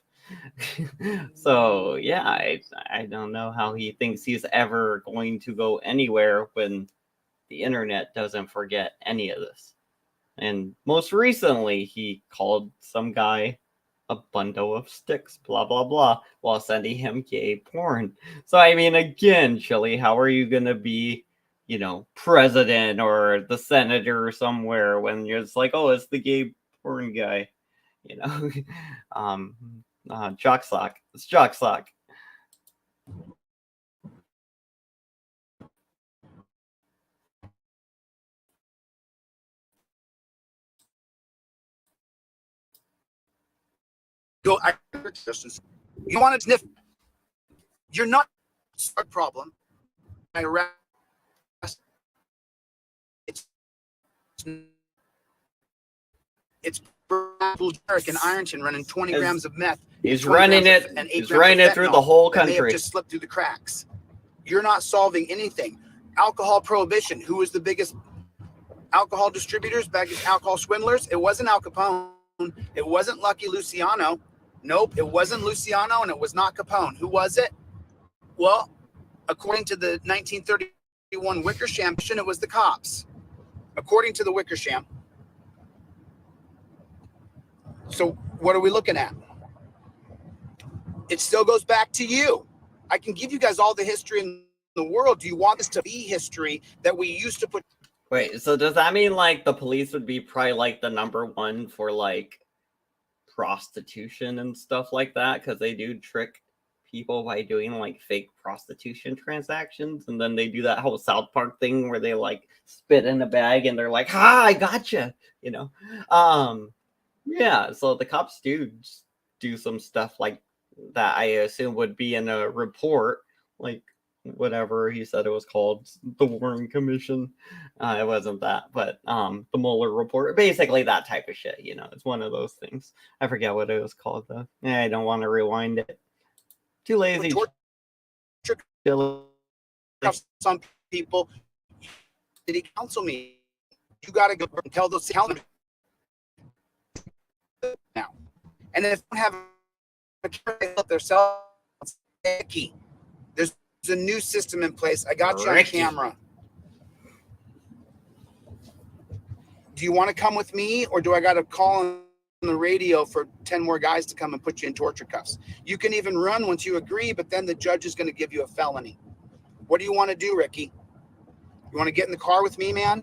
So yeah, I don't know how he thinks he's ever going to go anywhere when the internet doesn't forget any of this. And most recently, he called some guy a bundle of sticks, blah, blah, blah, while sending him gay porn. So, I mean, again, Chili, how are you going to be, president or the senator somewhere when you're just like, oh, it's the gay porn guy, jock sock. It's jock sock. go. You want to sniff? You're not a problem. I arrest. It's Derek in Ironton running 20 grams of meth. He's running it. He's running it through the whole country. They have just slipped through the cracks. You're not solving anything. Alcohol prohibition. Who was the biggest alcohol distributors, biggest alcohol swindlers? It wasn't Al Capone. It wasn't Lucky Luciano. Nope, it wasn't Luciano, and it was not Capone. Who was it? Well, according to the 1931 Wickersham, it was the cops. According to the Wickersham. So what are we looking at? It still goes back to you. I can give you guys all the history in the world. Do you want this to be history that we used to put? Wait, so does that mean like the police would be probably like the number one for like prostitution and stuff like that? Because they do trick people by doing like fake prostitution transactions, and then they do that whole South Park thing where they like spit in a bag and they're like, "Ha, I gotcha," Yeah, so the cops do some stuff like that. I assume would be in a report, like whatever he said it was called, the Warren Commission. It wasn't that, but the Mueller report, basically that type of shit. It's one of those things. I forget what it was called though. I don't want to rewind it. Too lazy. Some people, city council meeting. You got to go and tell those council now, and if they have a themselves, Ricky, there's a new system in place. I got you on camera. Do you want to come with me, or do I got to call on the radio for 10 more guys to come and put you in torture cuffs? You can even run once you agree, but then the judge is going to give you a felony. What do you want to do, Ricky? You want to get in the car with me, man?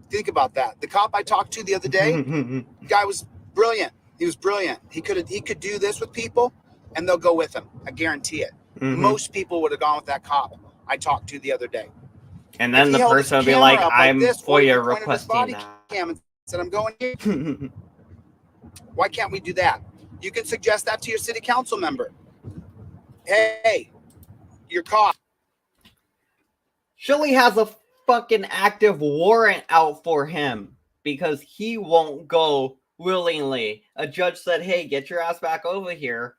Think about that. The cop I talked to the other day, guy was brilliant. He was brilliant. He could do this with people, and they'll go with him. I guarantee it. Mm-hmm. Most people would have gone with that cop I talked to the other day. And then the person will be like, "I'm FOIA requesting that." And said, "I'm going here." Why can't we do that? You can suggest that to your city council member. Hey, you're caught. Chili has a fucking active warrant out for him because he won't go willingly. A judge said, hey, get your ass back over here.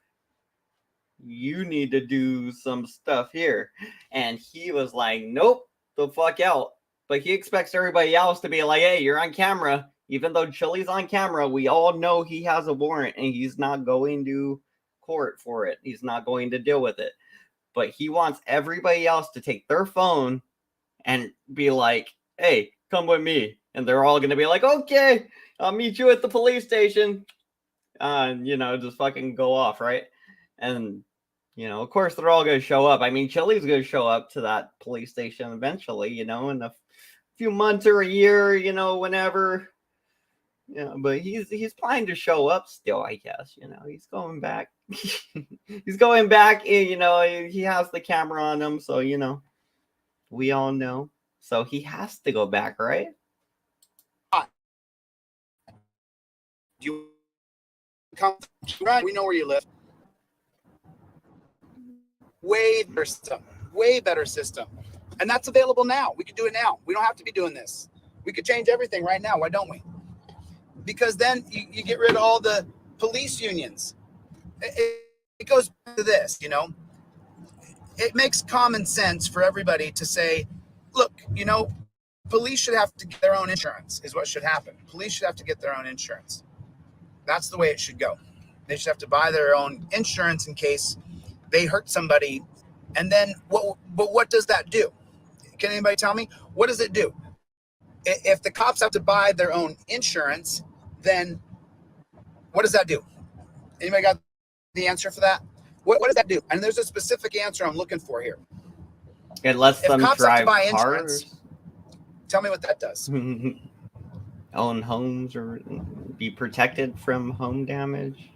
You need to do some stuff here. And he was like, nope, the fuck out. But he expects everybody else to be like, hey, you're on camera. Even though Chili's on camera, we all know he has a warrant and he's not going to court for it. He's not going to deal with it. But he wants everybody else to take their phone and be like, hey, come with me. And they're all going to be like, okay, I'll meet you at the police station. Just fucking go off, right? And, of course, they're all going to show up. I mean, Chili's going to show up to that police station eventually, in a few months or a year, whenever. But he's planning to show up still, I guess. He's going back. He's going back. He has the camera on him, so we all know. So he has to go back, right? You come right? We know where you live. Way better system, and that's available now. We could do it now. We don't have to be doing this. We could change everything right now. Why don't we? Because then you get rid of all the police unions. It goes to this, it makes common sense for everybody to say, look, police should have to get their own insurance is what should happen. Police should have to get their own insurance. That's the way it should go. They should have to buy their own insurance in case they hurt somebody. And then what does that do? Can anybody tell me? What does it do? If the cops have to buy their own insurance, then what does that do? Anybody got the answer for that? What does that do? And there's a specific answer I'm looking for here. It lets them cops drive have to buy cars. Insurance, tell me what that does. Own homes or be protected from home damage.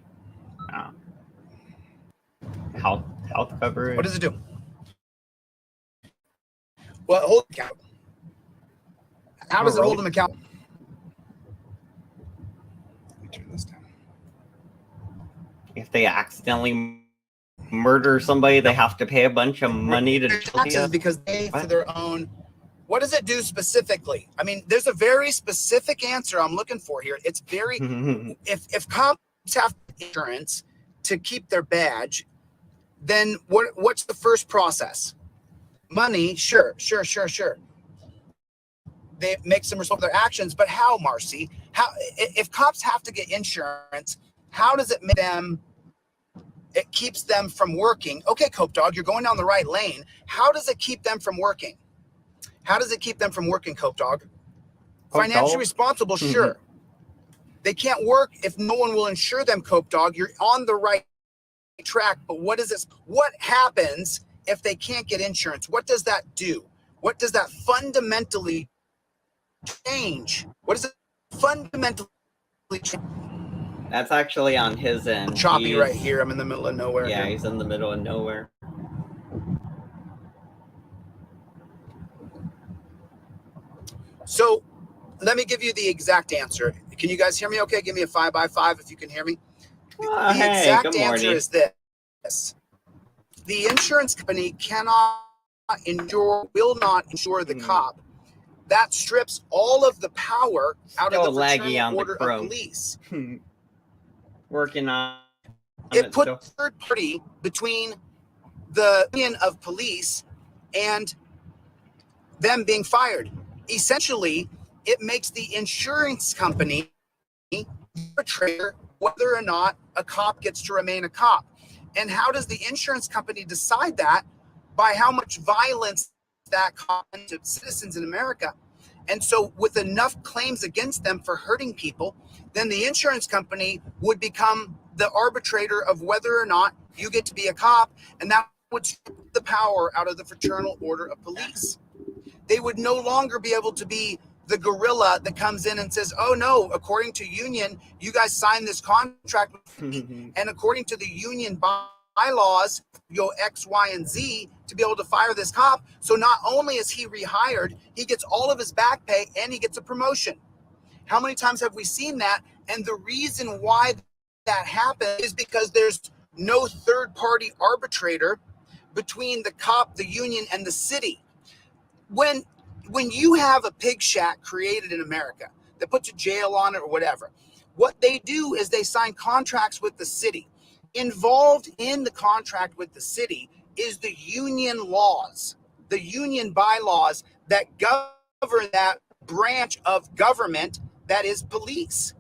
Health coverage. What does it do? Well, hold them accountable. How does it hold them accountable? Let me turn this down. If they accidentally murder somebody, they have to pay a bunch of money to taxes because they for their own. What does it do specifically? I mean, there's a very specific answer I'm looking for here. It's very if cops have insurance to keep their badge, then what's the first process? Money, sure. They make some result of their actions, but how, Marcy? How if cops have to get insurance, how does it make them? It keeps them from working. Okay, Cope Dog, you're going down the right lane. How does it keep them from working? How does it keep them from working, Cope Dog? Financially responsible, sure. They can't work if no one will insure them, Cope Dog. You're on the right track, but what is this? What happens if they can't get insurance? What does that do? What does that fundamentally change? What does it fundamentally change? That's actually on his end. Choppy right here. I'm in the middle of nowhere. Yeah, he's in the middle of nowhere. So let me give you the exact answer. Can you guys hear me okay? Give me a 5x5 if you can hear me. The exact answer is this. The insurance company cannot will not insure the cop. That strips all of the power out of the fraternal order of police. Working on it. Put a third party between the union of police and them being fired. Essentially, it makes the insurance company arbitrator whether or not a cop gets to remain a cop. And how does the insurance company decide that? By how much violence that cop to citizens in America. And so with enough claims against them for hurting people, then the insurance company would become the arbitrator of whether or not you get to be a cop, and that would strip the power out of the fraternal order of police. They would no longer be able to be the gorilla that comes in and says, oh no, according to union, you guys signed this contract with me, and according to the union bylaws, you go X, Y, and Z to be able to fire this cop. So not only is he rehired, he gets all of his back pay and he gets a promotion. How many times have we seen that? And the reason why that happens is because there's no third party arbitrator between the cop, the union, and the city. When you have a pig shack created in America that puts a jail on it or whatever, What they do is they sign contracts with the city. Involved in the contract with the city is the union laws, the union bylaws that govern that branch of government that is police.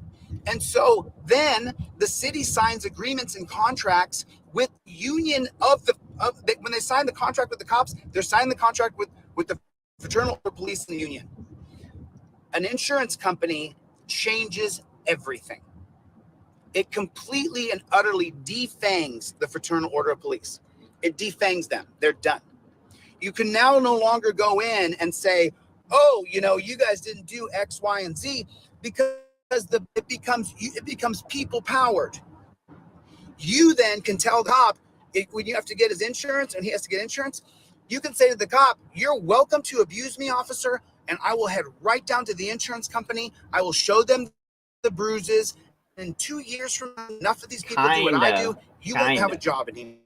And so then the city signs agreements and contracts with union when they sign the contract with the cops, they're signing the contract with the fraternal police and the union. An insurance company changes everything. It completely and utterly defangs the Fraternal Order of Police. It defangs them. They're done. You can now no longer go in and say, oh, you guys didn't do X, Y, and Z, because it becomes people powered. You then can tell the cop when you have to get his insurance and he has to get insurance, you can say to the cop, you're welcome to abuse me, officer, and I will head right down to the insurance company. I will show them the bruises. In 2 years from now, enough of these people do what I do, you won't have a job anymore.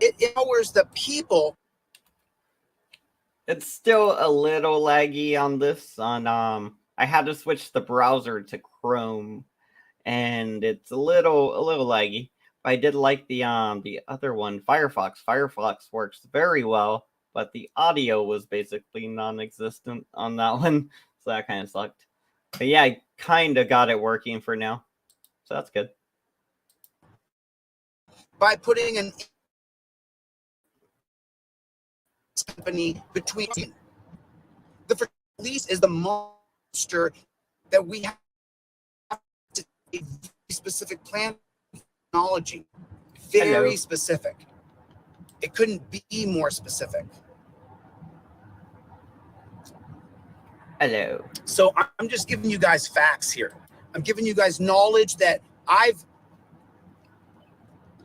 It empowers the people. It's still a little laggy on this. I had to switch the browser to Chrome, and it's a little laggy. But I did like the other one, Firefox. Firefox works very well, but the audio was basically non-existent on that one, so that kind of sucked. But yeah, I kind of got it working for now, so that's good. By putting an company between the police is the monster that we have to a very specific plan technology, very specific. It couldn't be more specific. Hello. So I'm just giving you guys facts here. I'm giving you guys knowledge that I've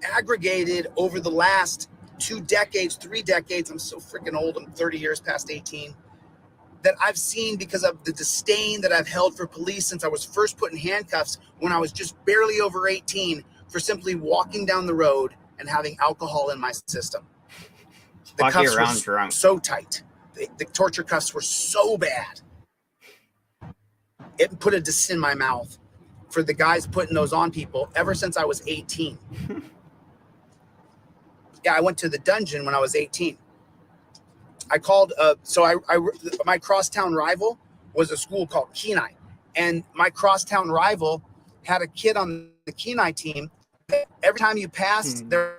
aggregated over the last 2 decades, 3 decades. I'm so freaking old. I'm 30 years past 18. That I've seen because of the disdain that I've held for police since I was first put in handcuffs when I was just barely over 18 for simply walking down the road and having alcohol in my system. The cuffs were drunk. So tight. The torture cuffs were so bad. It put a dis in my mouth for the guys putting those on people ever since I was 18. Yeah, I went to the dungeon when I was 18. I called, my crosstown rival was a school called Kenai. And my crosstown rival had a kid on the Kenai team. Every time you passed their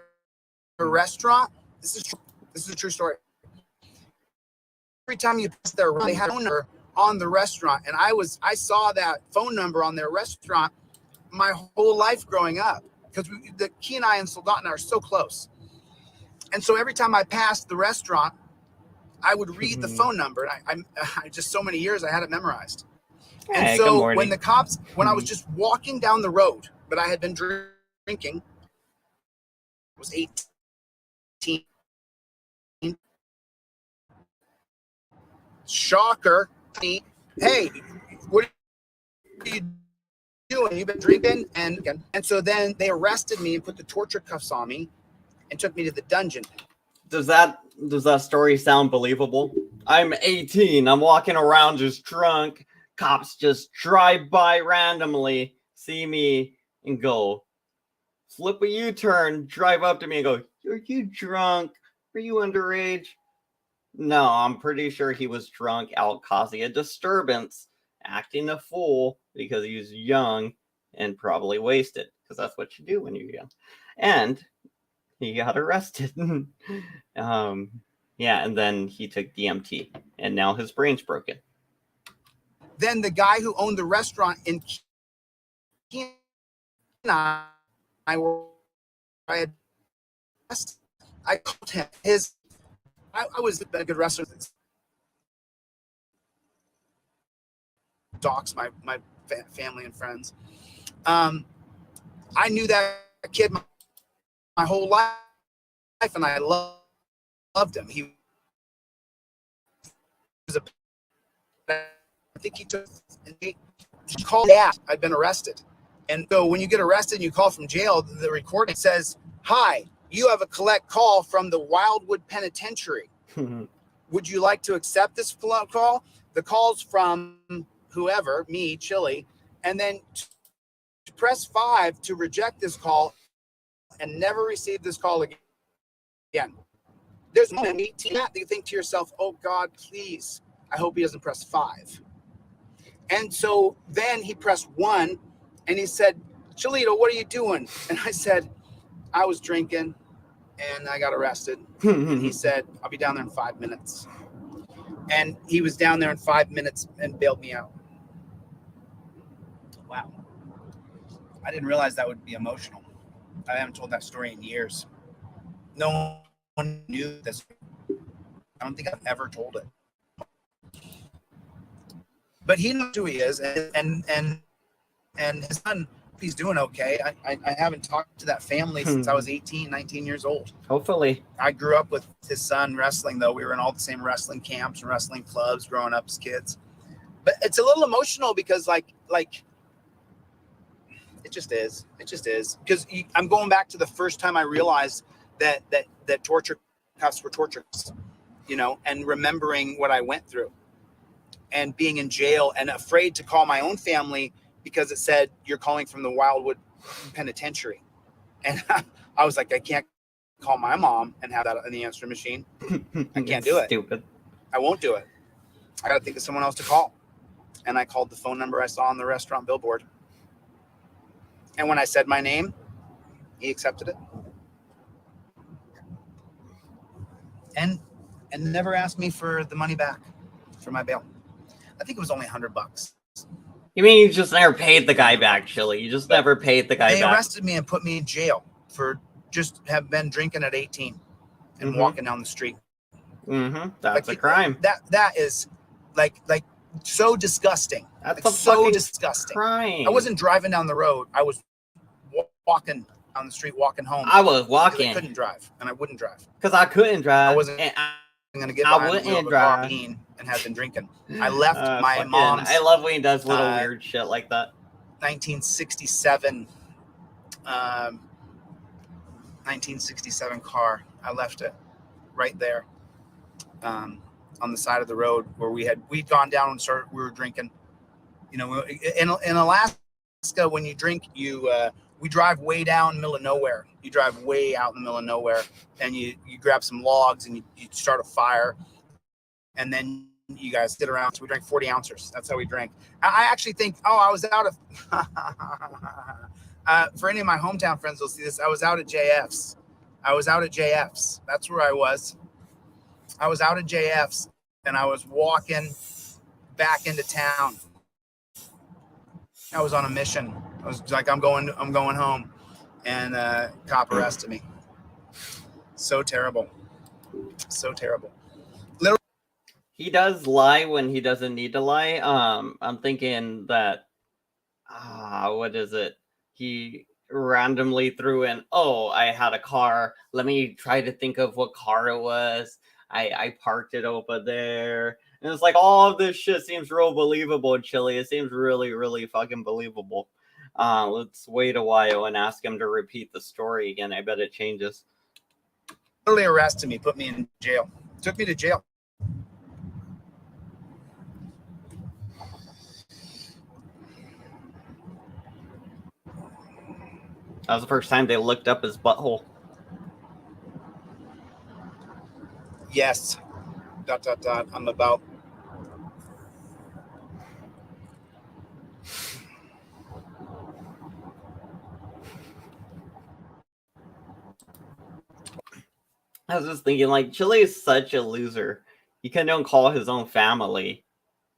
restaurant, this is a true story. Every time you passed their, they had a phone number on the restaurant. And I saw that phone number on their restaurant my whole life growing up because the Kenai and Soldotna are so close. And so every time I passed the restaurant, I would read the phone number. And I just so many years, I had it memorized. And hey, so when the cops, when I was just walking down the road, but I had been drinking, I was 18. Shocker. Hey, what are you doing? You've been drinking? And so then they arrested me and put the torture cuffs on me and took me to the dungeon. Does that story sound believable? I'm 18. I'm walking around just drunk. Cops just drive by randomly, see me, and go, flip a U-turn, drive up to me and go, are you drunk? Are you underage? No, I'm pretty sure he was drunk, out causing a disturbance, acting a fool because he was young and probably wasted, because that's what you do when you're young. And he got arrested. Yeah, and then he took DMT, and now his brain's broken. Then the guy who owned the restaurant in Kenai, I called him. I was a good wrestler. Docs my family and friends. I knew that kid my whole life, and I loved him. He was I think he called dad. I'd been arrested. And so when you get arrested and you call from jail, the recording says, "Hi, you have a collect call from the Wildwood Penitentiary. Would you like to accept this call?" The call's from whoever, me, Chili, and then press 5 to reject this call and never receive this call again. There's no meeting that you think to yourself, oh God, please, I hope he doesn't press 5. And so then he pressed 1 and he said, Cholito, what are you doing? And I said, I was drinking and I got arrested. And he said, I'll be down there in 5 minutes. And he was down there in 5 minutes and bailed me out. Wow. I didn't realize that would be emotional. I haven't told that story in years. No one knew this. I don't think I've ever told it. But he knows who he is, and his son, he's doing okay. I haven't talked to that family since I was 18, 19 years old. Hopefully. I grew up with his son wrestling, though. We were in all the same wrestling camps and wrestling clubs growing up as kids. But it's a little emotional because, like it just is. It just is. Because I'm going back to the first time I realized that torture cuffs were torture cuffs, you know, and remembering what I went through and being in jail and afraid to call my own family because it said you're calling from the Wildwood Penitentiary. And I was like, I can't call my mom and have that in the answering machine. I can't do it. Stupid. I won't do it. I got to think of someone else to call. And I called the phone number I saw on the restaurant billboard. And when I said my name, he accepted it. And never asked me for the money back for my bail. I think it was only $100. You mean you just never paid the guy back, Chili? You just never paid the guy back? They arrested me and put me in jail for just have been drinking at 18 and walking down the street. That's a crime. That is like so disgusting. That's like, so disgusting. Crime. I wasn't driving down the road. I was walking down the street, walking home. I was walking. I couldn't drive, and I wouldn't drive. Because I couldn't drive. I wasn't going to get behind the wheel of a car and have been drinking. I left my mom's. I love when he does little weird shit like that. 1967 car. I left it right there on the side of the road where we'd gone down and we were drinking. You know, in Alaska, when you drink, we drive way down in the middle of nowhere. You drive way out in the middle of nowhere, and you grab some logs and you start a fire, and then you guys sit around. So we drank 40 ounces. That's how we drank. I actually think, I was out of, for any of my hometown friends will see this, I was out at JF's. That's where I was. I was out at JF's, and I was walking back into town. I was on a mission. I was like, I'm going home, and cop arrested me. So terrible. Literally. He does lie when he doesn't need to lie. I'm thinking that, what is it? He randomly threw in, I had a car. Let me try to think of what car it was. I parked it over there. And it's like, all of this shit seems real believable, Chili. It seems really, really fucking believable. Let's wait a while and ask him to repeat the story again. I bet it changes. Literally arrested me, put me in jail. Took me to jail. That was the first time they looked up his butthole. Yes. ... I'm about. I was just thinking, like, Chili is such a loser. He couldn't call his own family.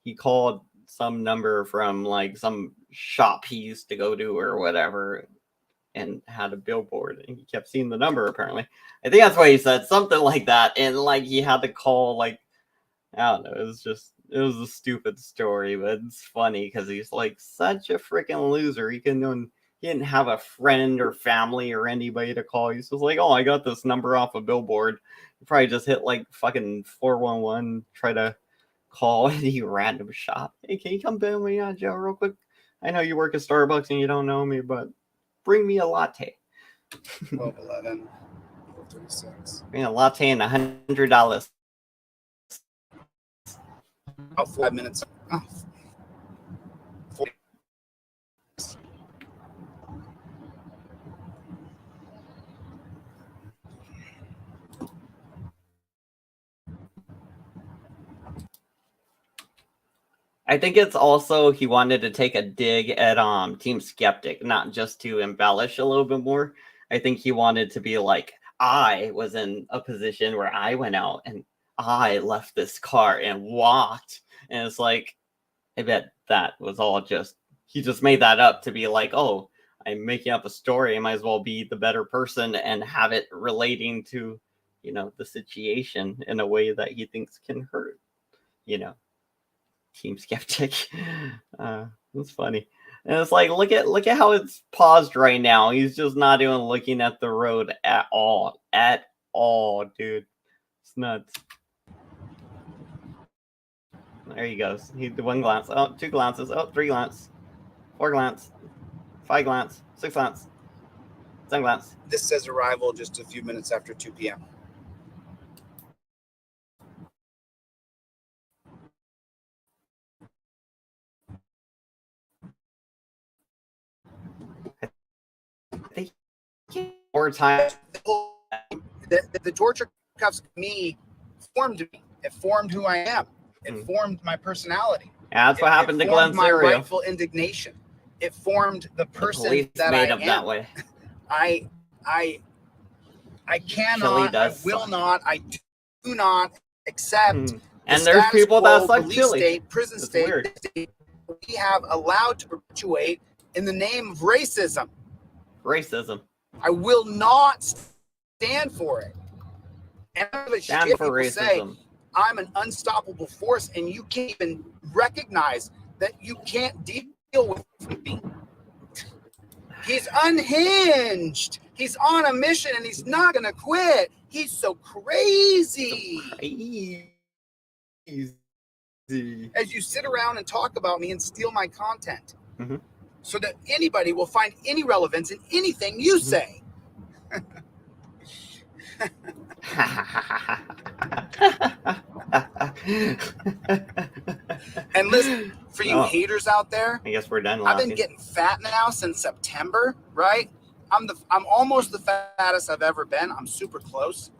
He called some number from, like, some shop he used to go to or whatever and had a billboard. And he kept seeing the number, apparently. I think that's why he said something like that. And, like, he had to call, like, I don't know. It was a stupid story, but it's funny because he's, like, such a freaking loser. He didn't have a friend or family or anybody to call. He's just like, I got this number off a billboard. He probably just hit like fucking 411, try to call any random shop. Hey, can you come bail me out of jail real quick? I know you work at Starbucks and you don't know me, but bring me a latte. 12:11, 36. Bring a latte and $100. About 5 minutes. I think it's also he wanted to take a dig at Team Skeptic, not just to embellish a little bit more. I think he wanted to be like, I was in a position where I went out and I left this car and walked. And it's like, I bet that was all just, he just made that up to be like, oh, I'm making up a story. I might as well be the better person and have it relating to, you know, the situation in a way that he thinks can hurt, you know, Team Skeptic. It's funny. And it's like, look at how it's paused right now. He's just not even looking at the road at all, dude. It's nuts. There he goes. He did 1 glance. Oh, 2 glances. Oh, 3 glance. 4 glance. 5 glance. 6 glance. 7 glance. This says arrival just a few minutes after 2 p.m. I think more time. The torture cuffs me formed me. It formed who I am. It formed my personality. Yeah, that's what happened to Glenn my Serio. rightful indignation. It formed the person that made I him am. That way. I cannot, I will not, I do not accept. And there's people that suck chili. State, prison state, we have allowed to perpetuate in the name of racism. Racism. I will not stand for it. And stand for racism. Say, I'm an unstoppable force, and you can't even recognize that you can't deal with me. He's unhinged. He's on a mission, and he's not going to quit. He's so crazy. As you sit around and talk about me and steal my content, so that anybody will find any relevance in anything you say. And listen, for you haters out there, I guess we're done. I've been getting fat now since September, right? I'm almost the fattest I've ever been. I'm super close.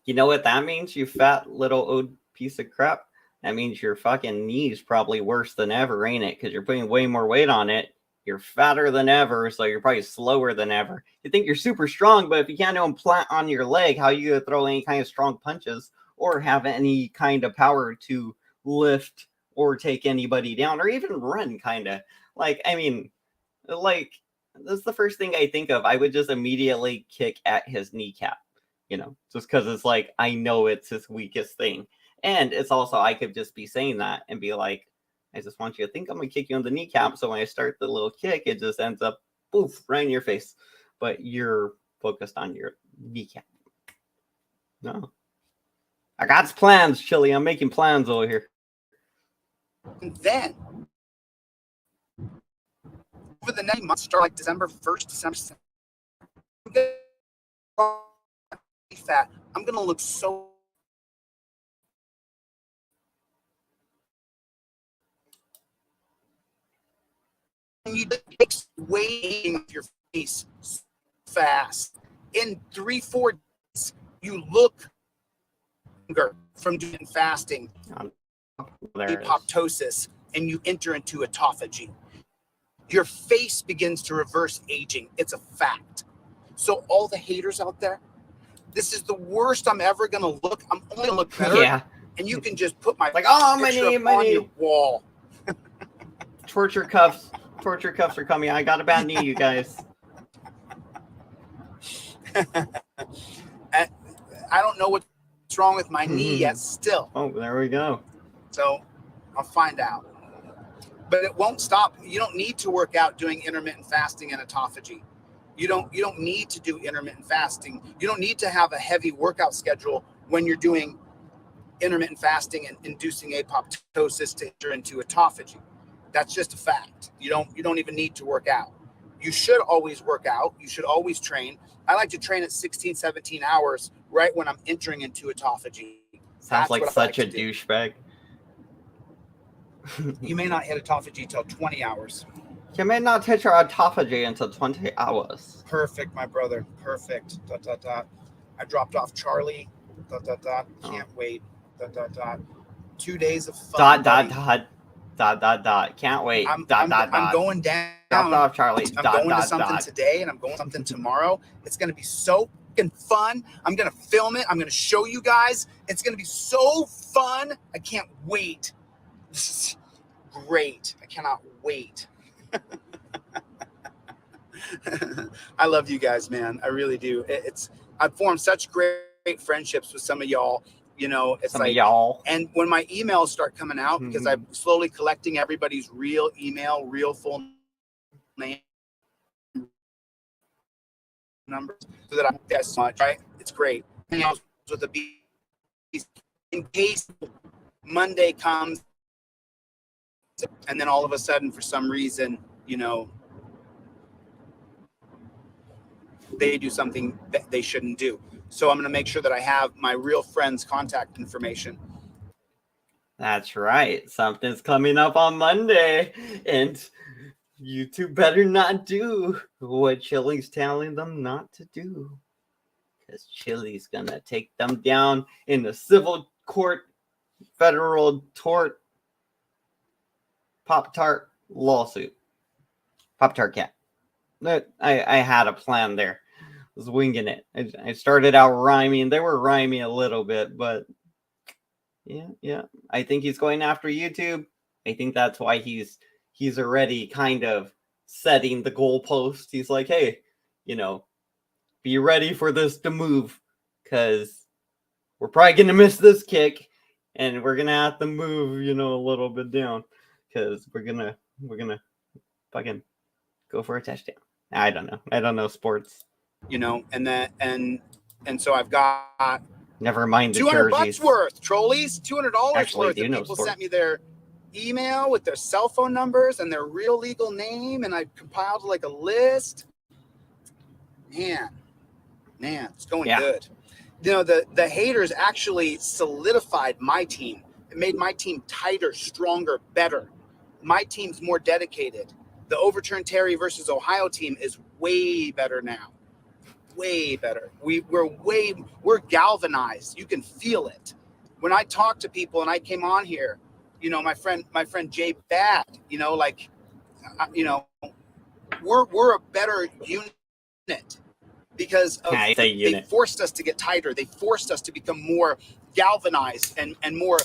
You know what that means, you fat little old piece of crap? That means your fucking knee's probably worse than ever, ain't it? Because you're putting way more weight on it. You're fatter than ever, so you're probably slower than ever. You think you're super strong, but if you can't implant on your leg, how are you going to throw any kind of strong punches or have any kind of power to lift or take anybody down or even run, kind of? Like, I mean, like, that's the first thing I think of. I would just immediately kick at his kneecap, you know, just because it's like, I know it's his weakest thing. And it's also, I could just be saying that and be like, I just want you to think I'm going to kick you on the kneecap. So when I start the little kick, it just ends up, poof, right in your face. But you're focused on your kneecap. No. I got plans, Chili. I'm making plans over here. And then, over the next month, start like December 1st, December 2nd, fat. I'm going to look so. You take weight of your face fast. In 3-4 days, you look younger from doing fasting, apoptosis, and you enter into autophagy. Your face begins to reverse aging. It's a fact. So all the haters out there, this is the worst I'm ever going to look. I'm only going to look better. Yeah. And you can just put my like, oh, my knee, on your wall. Torture cuffs. Torture cuffs are coming. I got a bad knee, you guys. I don't know what's wrong with my knee yet still. Oh, there we go. So I'll find out. But it won't stop. You don't need to work out doing intermittent fasting and autophagy. You don't need to do intermittent fasting. You don't need to have a heavy workout schedule when you're doing intermittent fasting and inducing apoptosis to enter into autophagy. That's just a fact. You don't even need to work out. You should always work out. You should always train. I like to train at 16, 17 hours right when I'm entering into autophagy. Sounds like such a douchebag. You may not hit autophagy till 20 hours. You may not hit your autophagy until 20 hours. Perfect, my brother. Perfect. ... I dropped off Charlie. ... Can't wait. ... 2 days of fun. ... Can't wait. I'm going down. Dropped off, Charlie. I'm going to something today, and I'm going to something tomorrow. It's going to be so fucking fun. I'm going to film it. I'm going to show you guys. It's going to be so fun. I can't wait. This is great. I cannot wait. I love you guys, man. I really do. I've formed such great friendships with some of y'all. You know, it's like y'all. And when my emails start coming out, because I'm slowly collecting everybody's real email, real full name, numbers, so that I don't get so much. Right? It's great. And I was with the beast in case Monday comes, and then all of a sudden, for some reason, you know, they do something that they shouldn't do. So I'm going to make sure that I have my real friends' contact information. That's right. Something's coming up on Monday, and you two better not do what Chili's telling them not to do, because Chili's going to take them down in the civil court, federal tort, Pop-Tart lawsuit. Pop-Tart cat. I had a plan there. Was winging it. I started out rhyming. They were rhyming a little bit, but yeah. I think he's going after YouTube. I think that's why he's already kind of setting the goalpost. He's like, hey, you know, be ready for this to move, because we're probably gonna miss this kick, and we're gonna have to move, you know, a little bit down, because we're gonna fucking go for a touchdown. I don't know sports. You know, and so I've got never mind the $200 worth, trolleys, $200 worth. And people sports. Sent me their email with their cell phone numbers and their real legal name, and I compiled like a list. Man, it's going good. You know, the haters actually solidified my team. It made my team tighter, stronger, better. My team's more dedicated. The overturned Terry versus Ohio team is way better now. Way better. We're galvanized. You can feel it. When I talk to people, and I came on here, you know, my friend Jay Bad, you know, like, you know, we're a better unit because of, they forced us to get tighter. They forced us to become more galvanized and more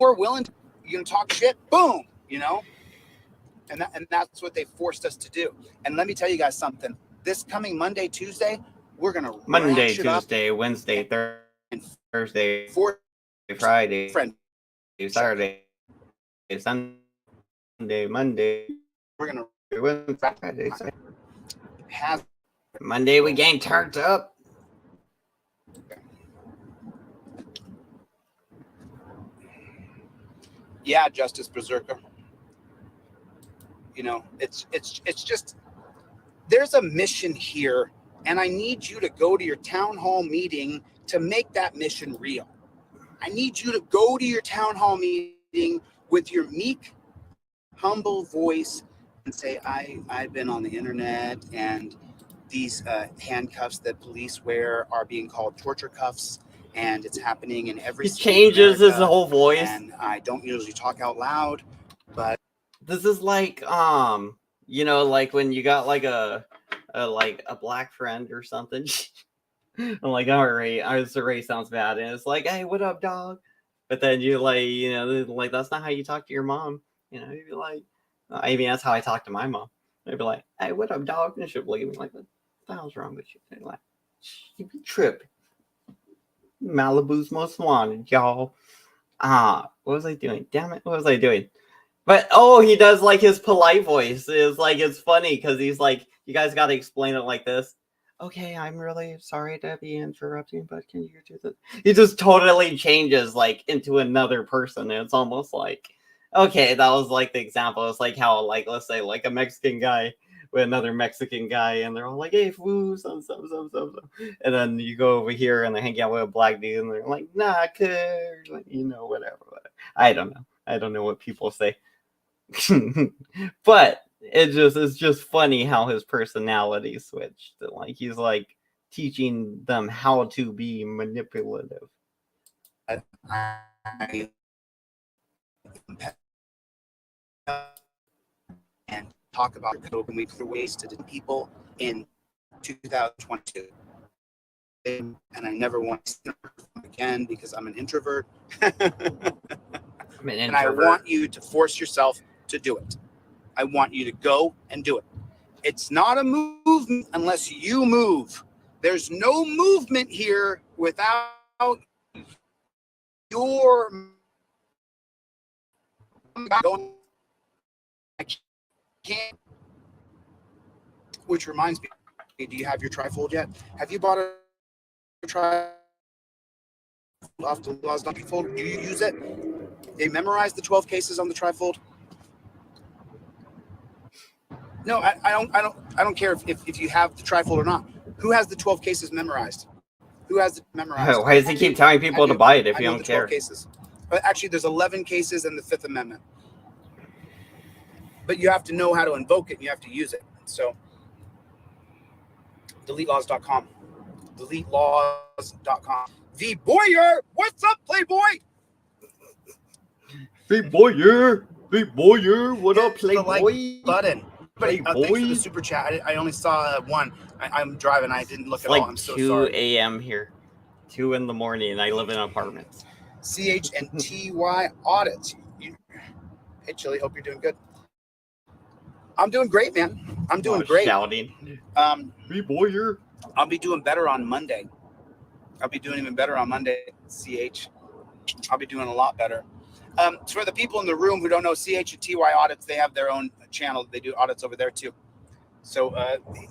willing to, you know, talk shit. Boom, you know, and that's what they forced us to do. And let me tell you guys something. This coming Monday, Tuesday, we're gonna Monday, Tuesday, Wednesday, Thursday, Friday, Saturday, Sunday, Monday. We're gonna Friday, Monday we getting turned up. Yeah, Justice Berserker. You know, it's just, there's a mission here, and I need you to go to your town hall meeting to make that mission real. I need you to go to your town hall meeting with your meek, humble voice and say, I've been on the internet, and these handcuffs that police wear are being called torture cuffs, and it's happening in every state. He changes his whole voice. And I don't usually talk out loud, but this is like, you know, like when you got like a black friend or something. I'm like, all right, Ray sounds bad, and it's like, hey, what up, dog? But then you like, you know, like that's not how you talk to your mom. You know, you'd be like, I mean, that's how I talk to my mom. I'd be like, hey, what up, dog? And she'd look at me like, what the hell's wrong with you? And like, you be tripping. Malibu's most wanted, y'all. What was I doing? Damn it, what was I doing? But he does like his polite voice. It's like, it's funny because he's like, you guys got to explain it like this. Okay, I'm really sorry to be interrupting, but can you do this? He just totally changes like into another person. And it's almost like, okay, that was like the example. It's like how, like, let's say like a Mexican guy with another Mexican guy, and they're all like, hey, foo, some. And then you go over here and they hang out with a black dude, and they're like, nah, cuz, like, you know, whatever. I don't know. I don't know what people say. But it's just funny how his personality switched. Like, he's like teaching them how to be manipulative. I talk about when we threw wasted people in 2022. And I never want to see them again because I'm an introvert. And I want you to force yourself to do it. I want you to go and do it. It's not a movement unless you move. There's no movement here without your going. I can't. Which reminds me, do you have your trifold yet? Have you bought a trifold off the Laws Trifold? Do you use it? They memorize the 12 cases on the trifold. No, I don't care if you have the trifold or not. Who has the 12 cases memorized? Who has it memorized? Why does he keep telling people to buy it if you don't care? 12 cases. But actually, there's 11 cases in the Fifth Amendment. But you have to know how to invoke it. And you have to use it. So, deletelaws.com. Deletelaws.com. The Boyer, what's up, Playboy? The Boyer, what up, Playboy? Like button. Thanks for the super chat. I only saw one. I'm driving. I didn't look at all. I'm so sorry. 2 a.m. here. 2 in the morning, and I live in apartments. CH and TY audits. Hey, Chili, hope you're doing good. I'm doing great, man. I'm doing great. Shouting. The Boyer. I'll be doing better on Monday. I'll be doing even better on Monday, CH. I'll be doing a lot better. For the people in the room who don't know, CH and TY Audits, they have their own channel. They do audits over there too. So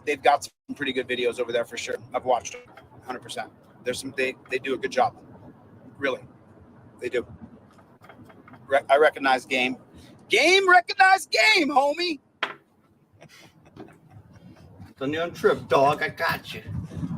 they've got some pretty good videos over there for sure. I've watched them 100%. There's some, they do a good job. Really, they do. I recognize game. Game recognize game, homie. The new trip, dog. I got you.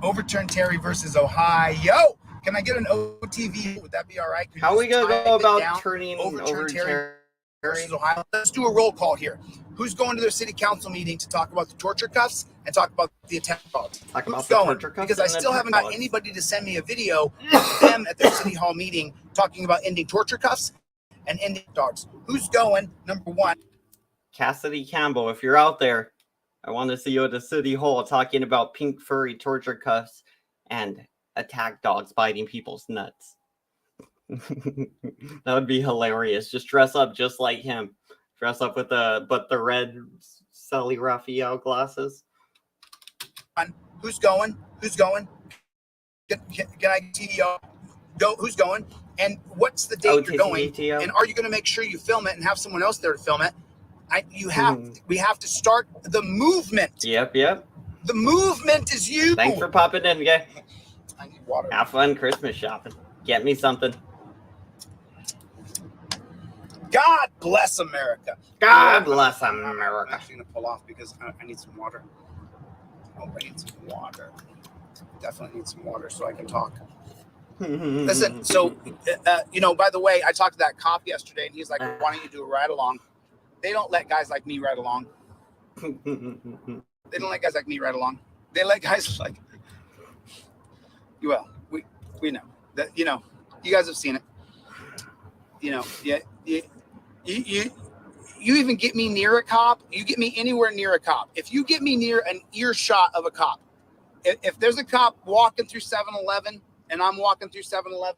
Overturn Terry versus Ohio. Can I get an OTV? Would that be all right? How are we going to go about turning over Terry versus Ohio? Let's do a roll call here. Who's going to their city council meeting to talk about the torture cuffs and talk about the attack dogs? Talk about Who's the going? torture cuffs. Because I still haven't got anybody to send me a video of them at their city hall meeting talking about ending torture cuffs and ending dogs. Who's going? Number one. Cassidy Campbell, if you're out there, I want to see you at the city hall talking about pink furry torture cuffs and attack dogs biting people's nuts. That would be hilarious. Just dress up just like him. Dress up with the red Sally Raphael glasses. Who's going? Who's going? Can I TDO? Go. Who's going? And what's the date you're going? And are you going to make sure you film it and have someone else there to film it? We have to start the movement. Yep. The movement is you. Thanks for popping in, guy. I need water. Have fun Christmas shopping. Get me something. God bless America. God bless America. I'm actually going to pull off because I need some water. Oh, I need some water. Definitely need some water so I can talk. Listen, so, by the way, I talked to that cop yesterday, and he's like, why don't you do a ride-along? They don't let guys like me ride along. They don't let guys like me ride along. They let guys like, well, we know that, you guys have seen it. You even get me near a cop. You get me anywhere near a cop. If you get me near an earshot of a cop, if there's a cop walking through 7-Eleven and I'm walking through 7-Eleven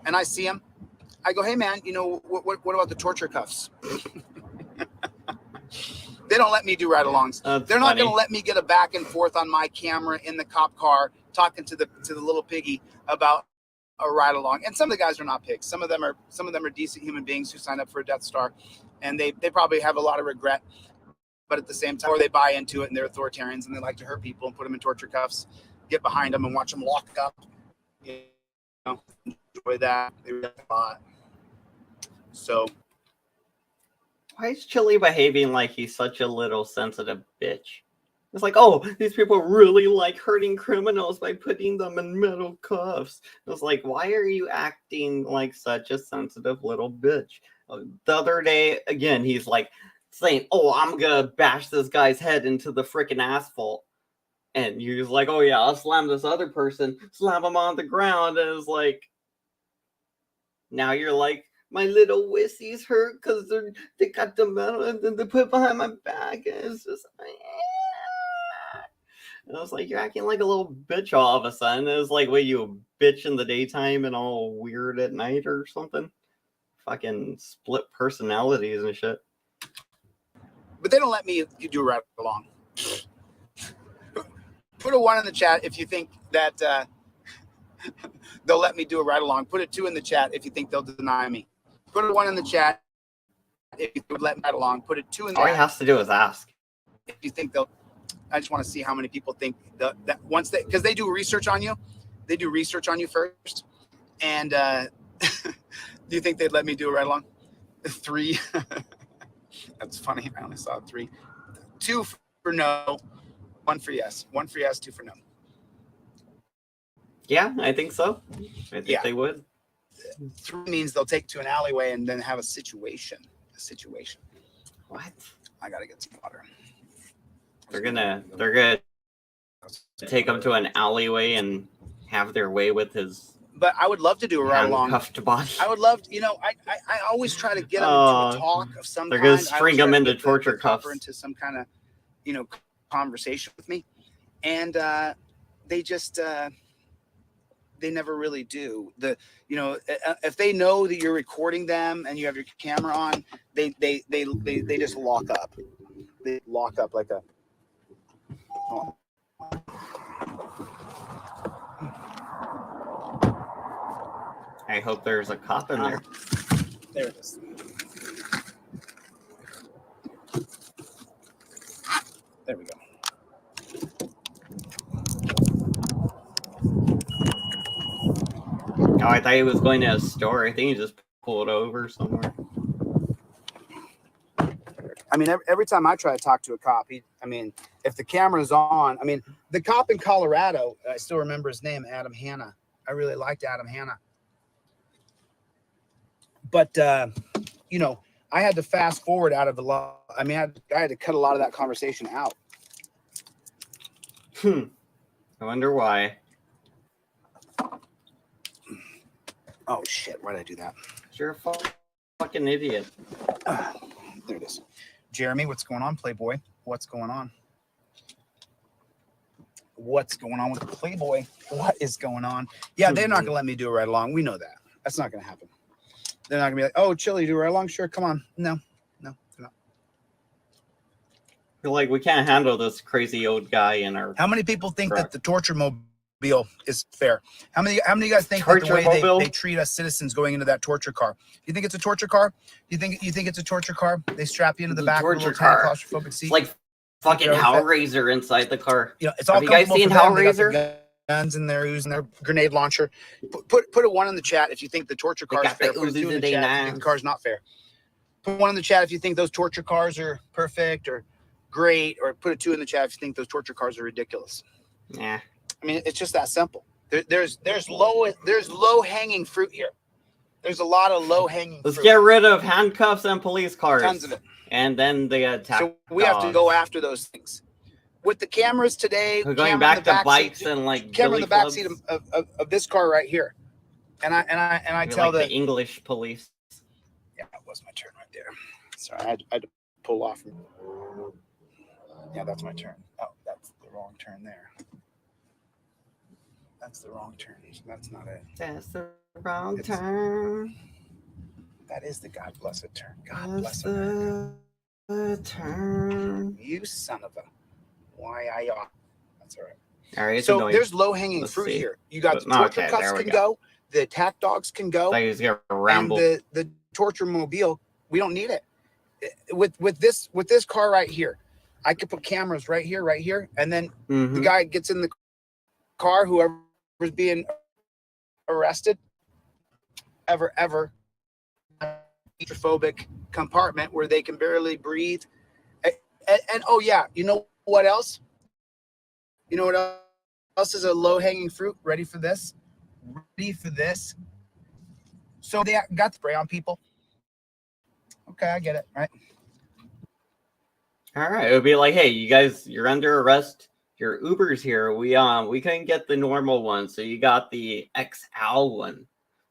and I see him, I go, hey man, what about the torture cuffs? They don't let me do ride-alongs. They're not going to let me get a back and forth on my camera in the cop car talking to the little piggy about a ride-along. And some of the guys are not pigs. Some of them are decent human beings who signed up for a Death Star, and they probably have a lot of regret. But at the same time, or they buy into it and they're authoritarians and they like to hurt people and put them in torture cuffs, get behind them and watch them lock up. Enjoy that. They really a lot. So. Why is Chili behaving like he's such a little sensitive bitch? It's like, oh, these people really like hurting criminals by putting them in metal cuffs. It's like, why are you acting like such a sensitive little bitch? The other day, again, he's like saying, oh, I'm going to bash this guy's head into the freaking asphalt. And you're like, oh, yeah, I'll slam this other person, slam him on the ground. And it's like, now you're like, my little wissy's hurt because they got the metal and then they put it behind my back, and it's just like, and I was like, you're acting like a little bitch all of a sudden. It was like, wait, you a bitch in the daytime and all weird at night or something? Fucking split personalities and shit. But they don't let me do a ride along. Put a 1 in the chat if you think that they'll let me do a ride along. Put a 2 in the chat if you think they'll deny me. Put a 1 in the chat if you would let me ride along. Put a 2 in the All he chat has to do is ask. if you think they'll. I just want to see how many people think that once they, because they do research on you. They do research on you first. And do you think they'd let me do a ride along? 3. That's funny. I only saw 3. 2 for no, 1 for yes. 1 for yes, 2 for no. Yeah, I think so. I think they would. 3 means they'll take to an alleyway and then have a situation. What? I gotta get some water. They're gonna take him to an alleyway and have their way with his. But I would love to do a ride along. Handcuffed body. I would love, I always try to get them into a talk of some they're kind. gonna string them into torture cuffs. Into some kind of, conversation with me, and they just they never really do. If they know that you're recording them and you have your camera on, they just lock up. They lock up like a. Oh. I hope there's a cop in there. There it is. There we go. Oh, I thought he was going to a store. I think he just pulled over somewhere. I mean, every time I try to talk to a cop, if the camera's on, the cop in Colorado, I still remember his name, Adam Hanna. I really liked Adam Hanna. But, I had to fast forward out of the law. I had to cut a lot of that conversation out. I wonder why. Oh, shit. Why did I do that? You're a fucking idiot. There it is. Jeremy, what's going on, Playboy? What's going on? What's going on with the Playboy? What is going on? Yeah, they're not going to let me do a ride along. We know that. That's not going to happen. They're not going to be like, oh, Chili, do a ride along? Sure, come on. No, they're not. You're like, we can't handle this crazy old guy in our. How many people think truck. that the torture mobile is fair? How many of you guys think that the way they treat us citizens going into that torture car? You think it's a torture car? You think it's a torture car? They strap you into the back of a little tiny claustrophobic seat. It's like fucking Hellraiser inside the car. It's all. Have you guys seen Hellraiser? Guns in there, using their grenade launcher. Put a 1 in the chat if you think the torture car is fair. Put a 2 in the chat if you think the car's not fair. Put 1 in the chat if you think those torture cars are perfect or great, or put a 2 in the chat if you think those torture cars are ridiculous. Yeah. It's just that simple. There's low hanging fruit here. There's a lot of low hanging fruit. Let's get rid of handcuffs and police cars. Tons of it. And then they attack. So we have to go after those things. With the cameras today, we're going back to bikes and like camera in the back seat of this car right here, and I tell the English police. Yeah, that was my turn right there. Sorry, I had to pull off. Yeah, that's my turn. Oh, that's the wrong turn there. That's the wrong turn. That's not it. That's the wrong turn. That is the God blessed turn. God bless America. The turn. You son of a. That's all right. All right. So there's low hanging fruit here. You got the torture cuffs can go, the attack dogs can go, and the torture mobile. We don't need it. With this car right here, I could put cameras right here, and then the guy gets in the car, whoever's being arrested, ever claustrophobic compartment where they can barely breathe, and oh yeah, you know what else? You know what else is a low-hanging fruit? Ready for this? So they got the spray on people. Okay, I get it, right? All right. It would be like, hey, you guys, you're under arrest. Your Uber's here. We couldn't get the normal one, so you got the XL one.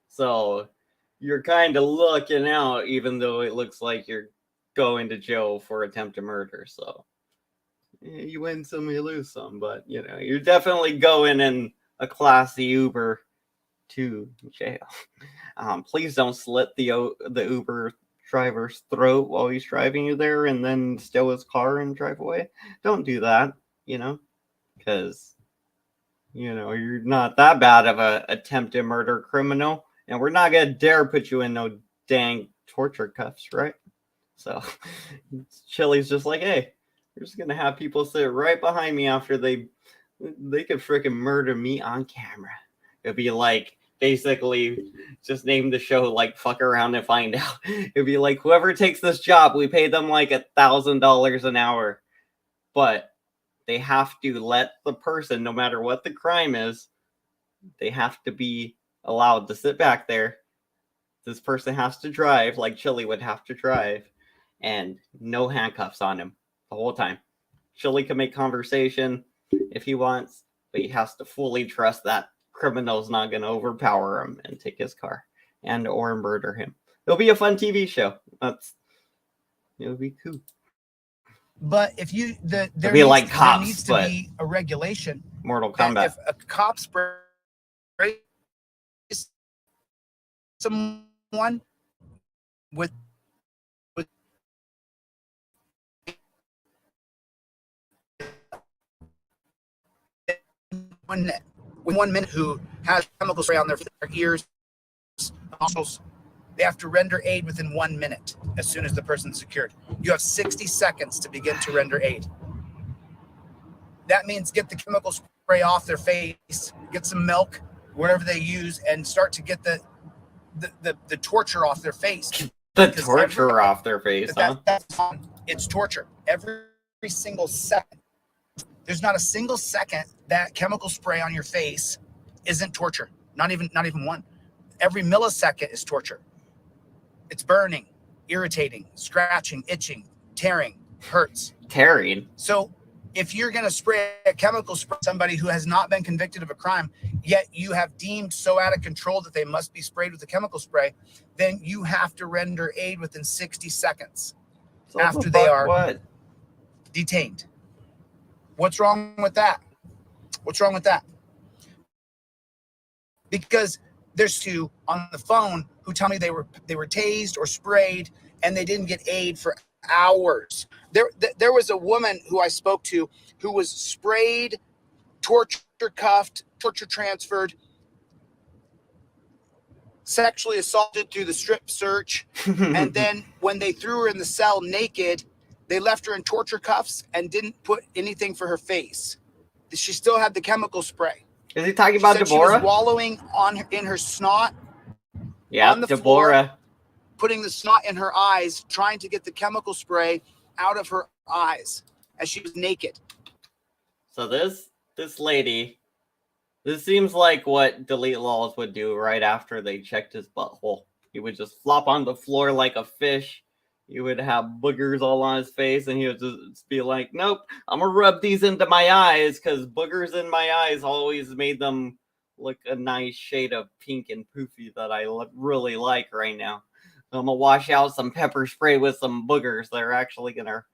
So you're kind of looking out, even though it looks like you're going to jail for attempted murder. So you win some, you lose some, but you know, you're definitely going in a classy Uber to jail. Please don't slit the Uber driver's throat while he's driving you there and then steal his car and drive away. Don't do that, you know, because you know you're not that bad of a attempted murder criminal, and we're not gonna dare put you in no dang torture cuffs, right? So Chili's just like, hey, we're just gonna have people sit right behind me after they could freaking murder me on camera. It'd be like basically just name the show like Fuck Around and Find Out. It'd be like whoever takes this job, we pay them like $1,000 an hour, but they have to let the person, no matter what the crime is, they have to be allowed to sit back there. This person has to drive, like Chili would have to drive, and no handcuffs on him the whole time. Chili can make conversation if he wants, but he has to fully trust that criminal's not going to overpower him and take his car and or murder him. It'll be a fun TV show. It'll be cool. But if you there needs to be a regulation. Mortal Kombat. If a cop sprays someone with 1 minute, who has chemical spray on their ears, nostrils, they have to render aid within 1 minute as soon as the person's secured. You have 60 seconds to begin to render aid. That means get the chemical spray off their face, get some milk, whatever they use, and start to get the torture off their face. The torture off their face, huh? It's torture. Every single second. There's not a single second that chemical spray on your face isn't torture. Not even one. Every millisecond is torture. It's burning, irritating, scratching, itching, tearing, hurts. Tearing. So if you're going to spray a chemical spray on somebody who has not been convicted of a crime, yet you have deemed so out of control that they must be sprayed with a chemical spray, then you have to render aid within 60 seconds after they are detained. What's wrong with that? What's wrong with that? Because there's two on the phone who tell me they were tased or sprayed and they didn't get aid for hours. There was a woman who I spoke to who was sprayed, torture cuffed, torture transferred, sexually assaulted through the strip search, and then when they threw her in the cell naked, they left her in torture cuffs and didn't put anything for her face. She still had the chemical spray. Is he talking about Deborah? She was wallowing in her snot. Yeah, on the Deborah. Floor, putting the snot in her eyes, trying to get the chemical spray out of her eyes as she was naked. So this lady, this seems like what Delete Laws would do right after they checked his butthole. He would just flop on the floor like a fish. He would have boogers all on his face, and he would just be like, nope, I'm going to rub these into my eyes, because boogers in my eyes always made them look a nice shade of pink and poofy that I really like right now. So I'm going to wash out some pepper spray with some boogers that are actually going to,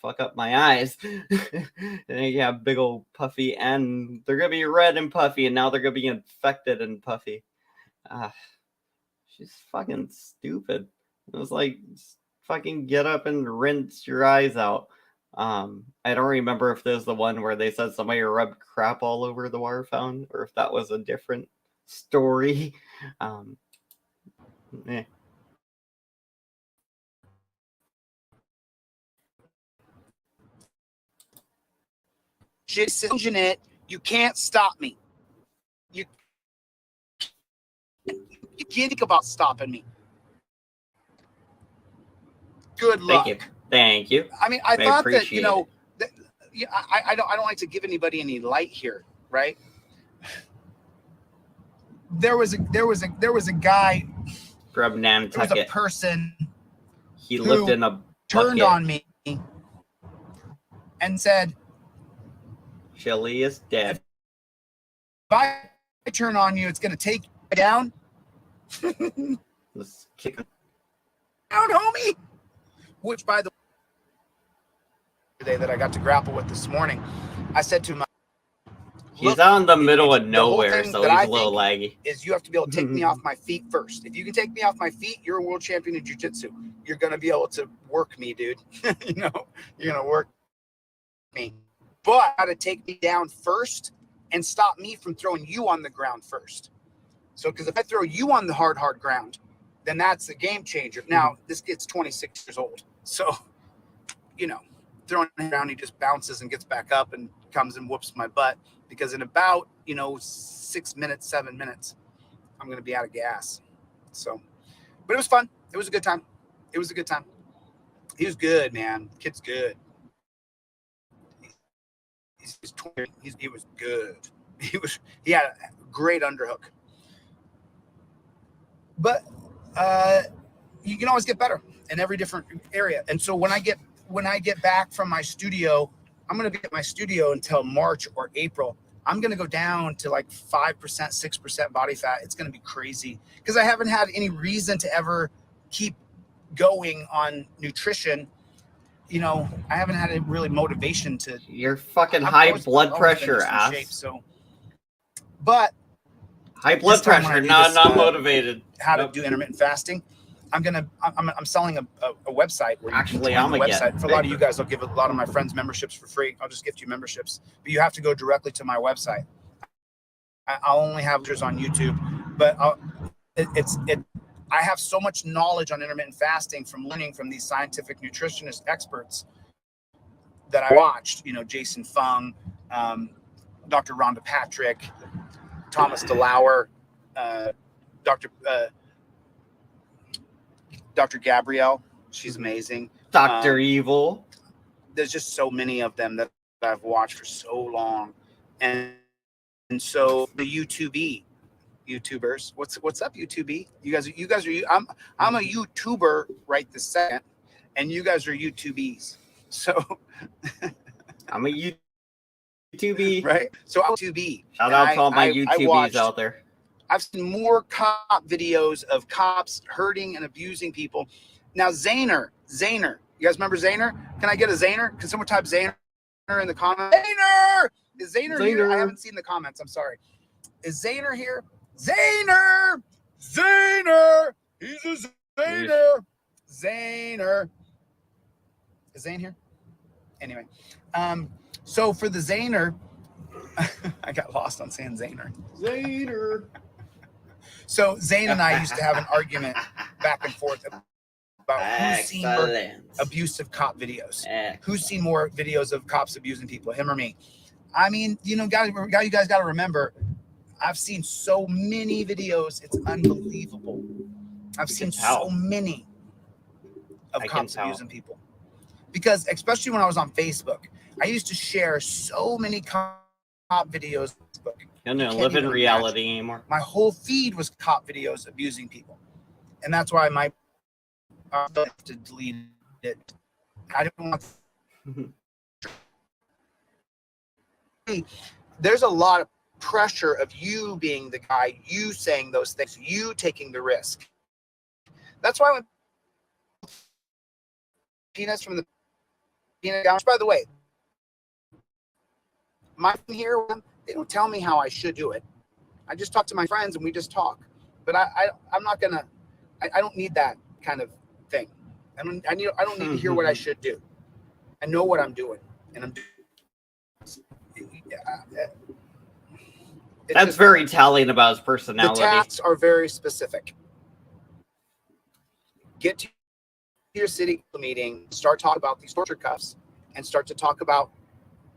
fuck up my eyes. And you have big old puffy, and they're going to be red and puffy, and now they're going to be infected and puffy. She's fucking stupid. It was like, fucking get up and rinse your eyes out. I don't remember if there's the one where they said somebody rubbed crap all over the water fountain, or if that was a different story. She's changing it. You can't stop me. You can't think about stopping me. Good luck. Thank you. I mean, I thought that, I don't like to give anybody any light here, right? There was a guy. From Nantucket. There was a person. He lived in a turned on me and said, Chili is dead. If I turn on you, it's going to take you down. Let's kick him out, homie. Which, by the way, that I got to grapple with this morning, I said to my, he's out in the middle of nowhere, so he's a little laggy. Is you have to be able to take me off my feet first. If you can take me off my feet, you're a world champion in jiu-jitsu. You're going to be able to work me, dude. You know, you're going to work me. But got to take me down first and stop me from throwing you on the ground first. So, because if I throw you on the hard ground, then that's a game changer. Now, this kid's 26 years old. So, you know, throwing him around, he just bounces and gets back up and comes and whoops my butt. Because in about, 6 minutes, 7 minutes, I'm going to be out of gas. So, but it was fun. It was a good time. He was good, man. Kid's good. He's 20. He was good. He had a great underhook. But you can always get better in every different area. And so when I get back from my studio, I'm going to be at my studio until March or April. I'm going to go down to like 5%, 6% body fat. It's going to be crazy because I haven't had any reason to ever keep going on nutrition. I haven't had a really motivation to. Your fucking high blood pressure, ass. Shape, so, but high blood pressure, not motivated. How to do intermittent fasting? I'm selling a website where actually I'm a website for a lot of you guys. I'll give a lot of my friends memberships for free. I'll just gift you memberships, but you have to go directly to my website. I'll only have pictures on YouTube, but I have so much knowledge on intermittent fasting from learning from these scientific nutritionist experts that I watched. Jason Fung, Dr. Rhonda Patrick, Thomas DeLauer, Dr. Gabrielle, she's amazing. Dr. Evil. There's just so many of them that I've watched for so long. And so the YouTubers, what's up, YouTube? You guys are I'm a YouTuber right this second, and you guys are YouTubies. So I'm a YouTubie. Right? So I'm a YouTubie. Shout out to all my YouTubies out there. I've seen more cop videos of cops hurting and abusing people. Now, Zaner, you guys remember Zaner? Can I get a Zaner? Can someone type Zaner in the comments? Zaner! Is Zaner here? I haven't seen the comments. I'm sorry. Is Zaner here? Zaner! He's a Zaner! Zaner. Is Zane here? Anyway. So for the Zaner, I got lost on saying Zaner. So Zane and I used to have an argument back and forth about who's seen more abusive cop videos. Who's seen more videos of cops abusing people, him or me? I mean, you guys got to remember, I've seen so many videos. It's unbelievable. I've seen so many of cops abusing people. Because especially when I was on Facebook, I used to share so many cop videos. You don't live in reality anymore. My whole feed was cop videos abusing people. And that's why I have to delete it. I didn't want to. There's a lot of pressure of you being the guy, you saying those things, you taking the risk. That's why when peanuts from the peanut gallery, by the way, my here, they don't tell me how I should do it. I just talk to my friends and we just talk. But I'm not gonna. I don't need that kind of thing. I don't need to hear what I should do. I know what I'm doing, and I'm doing. That's very telling about his personality. The tasks are very specific. Get to your city meeting, start talking about these torture cuffs, and start to talk about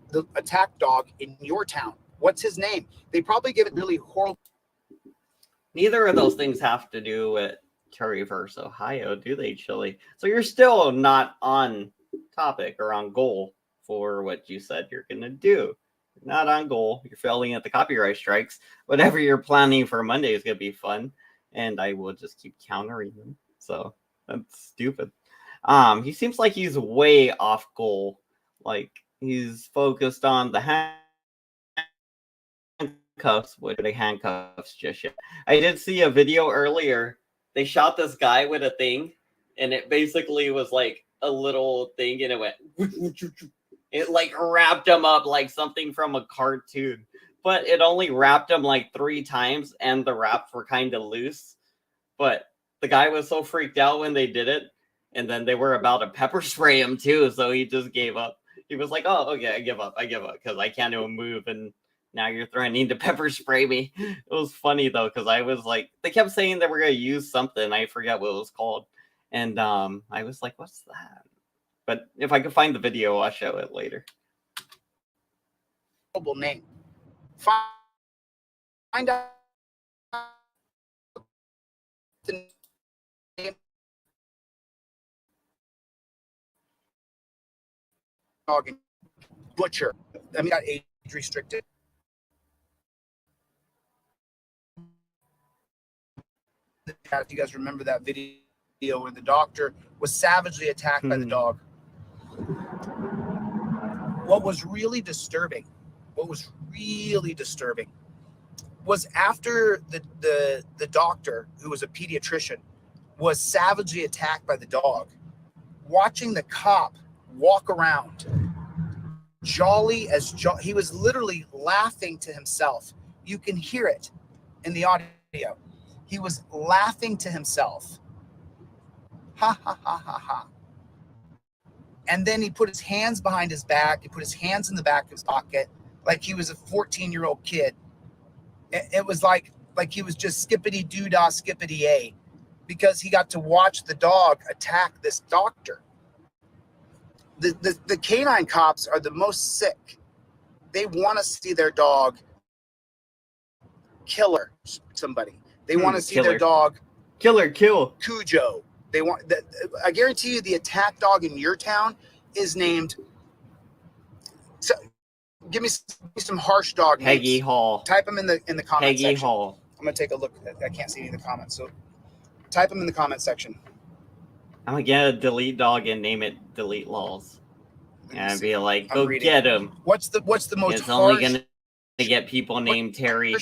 the attack dog in your town. What's his name? They probably give it really horrible. Neither of those things have to do with Terry versus Ohio, do they, Chili? So you're still not on topic or on goal for what you said you're going to do. You're not on goal. You're failing at the copyright strikes. Whatever you're planning for Monday is going to be fun. And I will just keep countering them. So that's stupid. He seems like he's way off goal. Like he's focused on the handcuffs with the handcuffs just yet. I did see a video earlier. They shot this guy with a thing, and it basically was like a little thing, and it went. It like wrapped him up like something from a cartoon, but it only wrapped him like 3 times, and the wraps were kind of loose. But the guy was so freaked out when they did it, and then they were about to pepper spray him too, so he just gave up. He was like, "Oh, okay, I give up, because I can't even move, and now you're threatening to pepper spray me." It was funny though, because I was like, they kept saying that we're gonna use something, I forget what it was called, and I was like, "What's that?" But if I can find the video, I'll show it later. Name. Find out the name. Dog and butcher. I mean, not age restricted. If you guys remember that video where the doctor was savagely attacked by the dog. What was really disturbing was after the doctor, who was a pediatrician, was savagely attacked by the dog, watching the cop walk around jolly as he was literally laughing to himself. You can hear it in the audio. He was laughing to himself. Ha ha ha ha ha. And then he put his hands behind his back. He put his hands in the back of his pocket like he was a 14-year-old kid. It was like he was just skippity-doo-dah, skippity-a, because he got to watch the dog attack this doctor. The canine cops are the most sick. They want to see their dog kill somebody. They want to see their dog kill Cujo. They want. I guarantee you, the attack dog in your town is named. So, give me some harsh dog names. Peggy Hall. Type them in the comment section. Peggy Hall. I'm gonna take a look. I can't see any of the comments, so type them in the comment section. I'm gonna get a delete dog and name it Delete Laws, and be like, "Go get him." What's the most? It's only gonna get people named Terry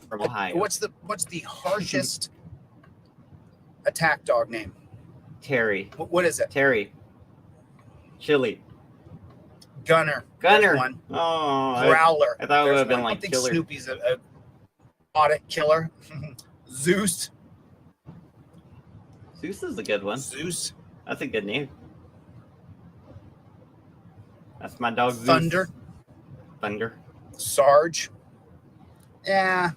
from Ohio. What's the harshest attack dog name? Terry. What is it? Terry. Chili. Gunner. One. Oh. Growler. I thought it would have been I like think Killer. Snoopy's a audit killer. Zeus. Zeus is a good one. Zeus. That's a good name. That's my dog. Zeus. Thunder. Sarge. Yeah.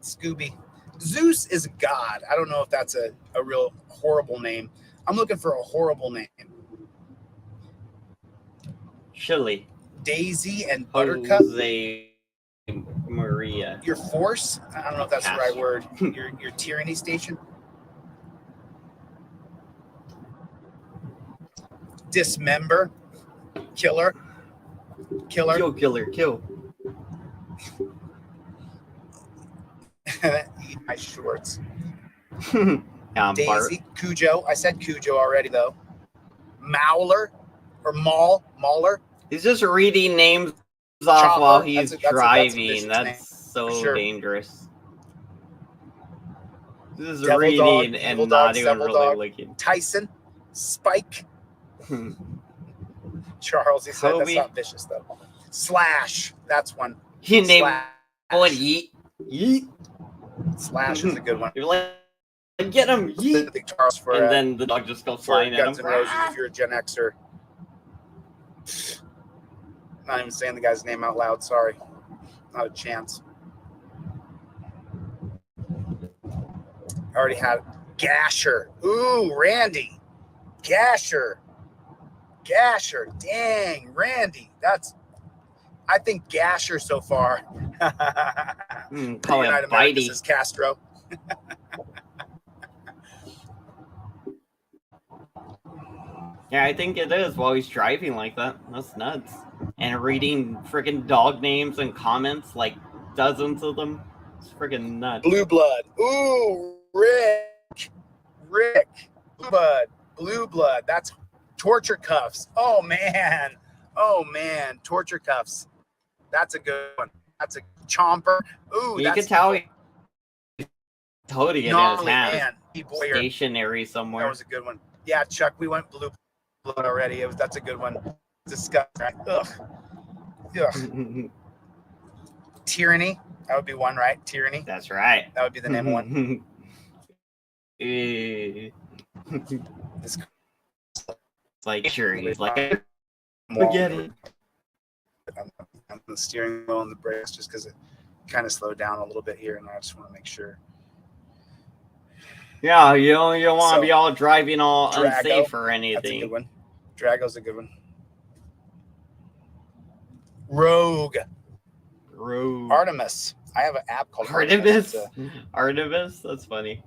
Scooby. Zeus is a god. I don't know if that's a real horrible name. I'm looking for a horrible name. Chili. Daisy and Buttercup. Jose Maria. Your force? I don't know if that's the right word. Your tyranny station. Dismember. Killer. Kill. Eat my shorts. Daisy. Bart. Cujo. I said Cujo already, though. Mauler or Mauler. He's just reading names off Chopper. while he's driving. That's so dangerous. This is Devil reading dog, and dog, not even really dog. looking. Tyson. Spike. Charles, he said that's not vicious, though. Slash. That's one. He named one Yeet. Slash is a good one. You're like, get him, Yeet. I think Charles for, and then the dog just goes flying at him. Guns N' Roses, if you're a Gen Xer. Not even saying the guy's name out loud. Sorry. Not a chance. I already had Gasher. Ooh, Randy. Gasher. Dang, Randy. I think Gasher so far. Call it Bitey. This is Castro. Yeah, I think it is while he's driving like that. That's nuts. And reading freaking dog names and comments, like dozens of them. It's freaking nuts. Blue Blood. Ooh, Rick. Blue Blood. That's torture cuffs. Oh, man. Torture cuffs. That's a good one. That's a chomper. Ooh, You that's can tell he's holding it in his gnarly, hands, man. Boy, stationary that somewhere. was a good one. Yeah, Chuck, we went blue already. That's a good one. Disgusting. Ugh. Ugh. Tyranny. That would be one, right? Tyranny. That's right. That would be the name of one. It's like sure, he's like forget it. On the steering wheel and the brakes, just because it kind of slowed down a little bit here, and I just want to make sure. Yeah, you don't want to So, be all driving all Drago, unsafe or That's a anything. good one. Drago's a good one. Rogue. Artemis. I have an app called Artemis. Artemis. That's funny.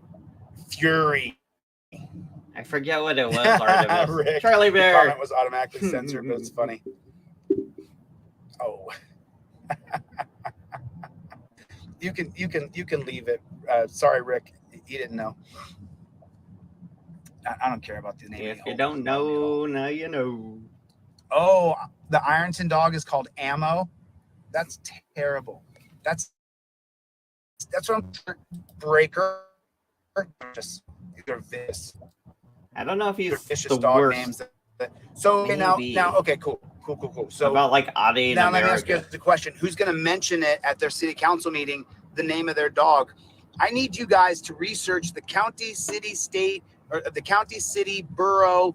Fury. I forget what it was. Artemis. Rick, Charlie the Bear. comment was automatically censored, but it's funny. Oh. You can leave it. Sorry, Rick. He didn't know. I don't care about the name. If you don't know, now you know. Oh, the Ironton dog is called Ammo. That's terrible. That's what I'm Breaker. Just they're vicious. I don't know if he's vicious the dog worst. names. So okay, now okay, cool. So about like Adi in now America. let me ask you the question: who's going to mention it at their city council meeting? The name of their dog. I need you guys to research the county, city, state, or the county, city, borough,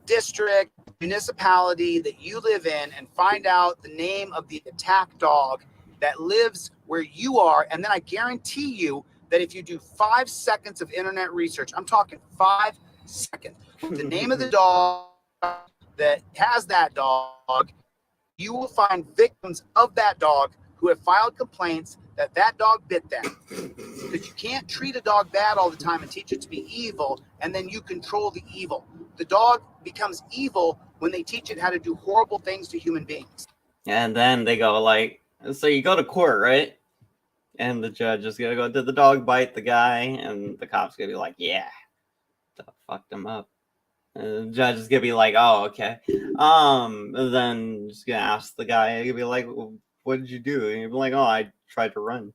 district, municipality that you live in, and find out the name of the attack dog that lives where you are. And then I guarantee you that if you do 5 seconds of internet research, I'm talking 5 seconds, the name of the dog that has that dog, you will find victims of that dog who have filed complaints that that dog bit them. Because you can't treat a dog bad all the time and teach it to be evil, and then you control the evil. The dog becomes evil when they teach it how to do horrible things to human beings. And then they go like, so you go to court, right? And the judge is gonna go, did the dog bite the guy? And the cop's gonna be like, yeah, that fucked him up. And the judge is gonna be like, oh, okay. And then just gonna ask the guy, he'll be like, well, what did you do? And he'll be like, oh, I tried to run.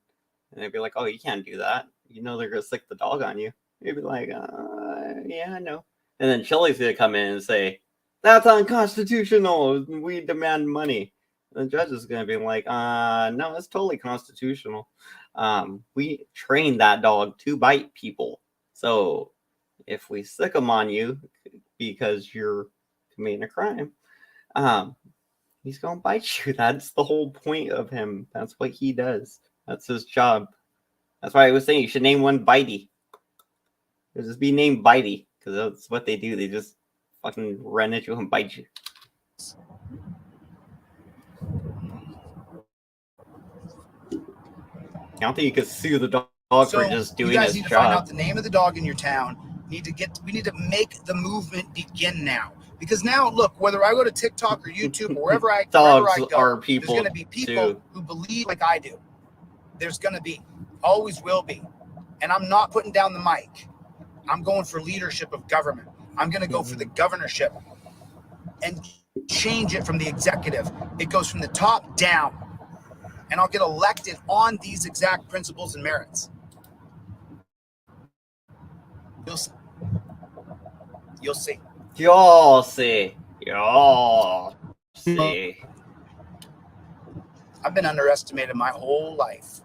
And they'd be like, oh, you can't do that. You know they're gonna stick the dog on you. He'd be like, yeah, I know. And then Chili's gonna come in and say, that's unconstitutional. We demand money. The judge is gonna be like, no, it's totally constitutional. We train that dog to bite people. So if we stick them on you because you're committing a crime, he's gonna bite you. That's the whole point of him. That's what he does. That's his job. That's why I was saying you should name one Bitey. It'll just be named Bitey because that's what they do. They just fucking run at you and bite you. I don't think you could sue the dog for just doing his job. You guys need to find out the name of the dog in your town. We need to make the movement begin now. Because now, look, whether I go to TikTok or YouTube or wherever I go, are people there's going to be people who believe like I do. There's going to be, always will be. And I'm not putting down the mic. I'm going for leadership of government. I'm going to go for the governorship and change it from the executive. It goes from the top down. And I'll get elected on these exact principles and merits. You'll see. You'll see. You'll see. You'll see. I've been underestimated my whole life.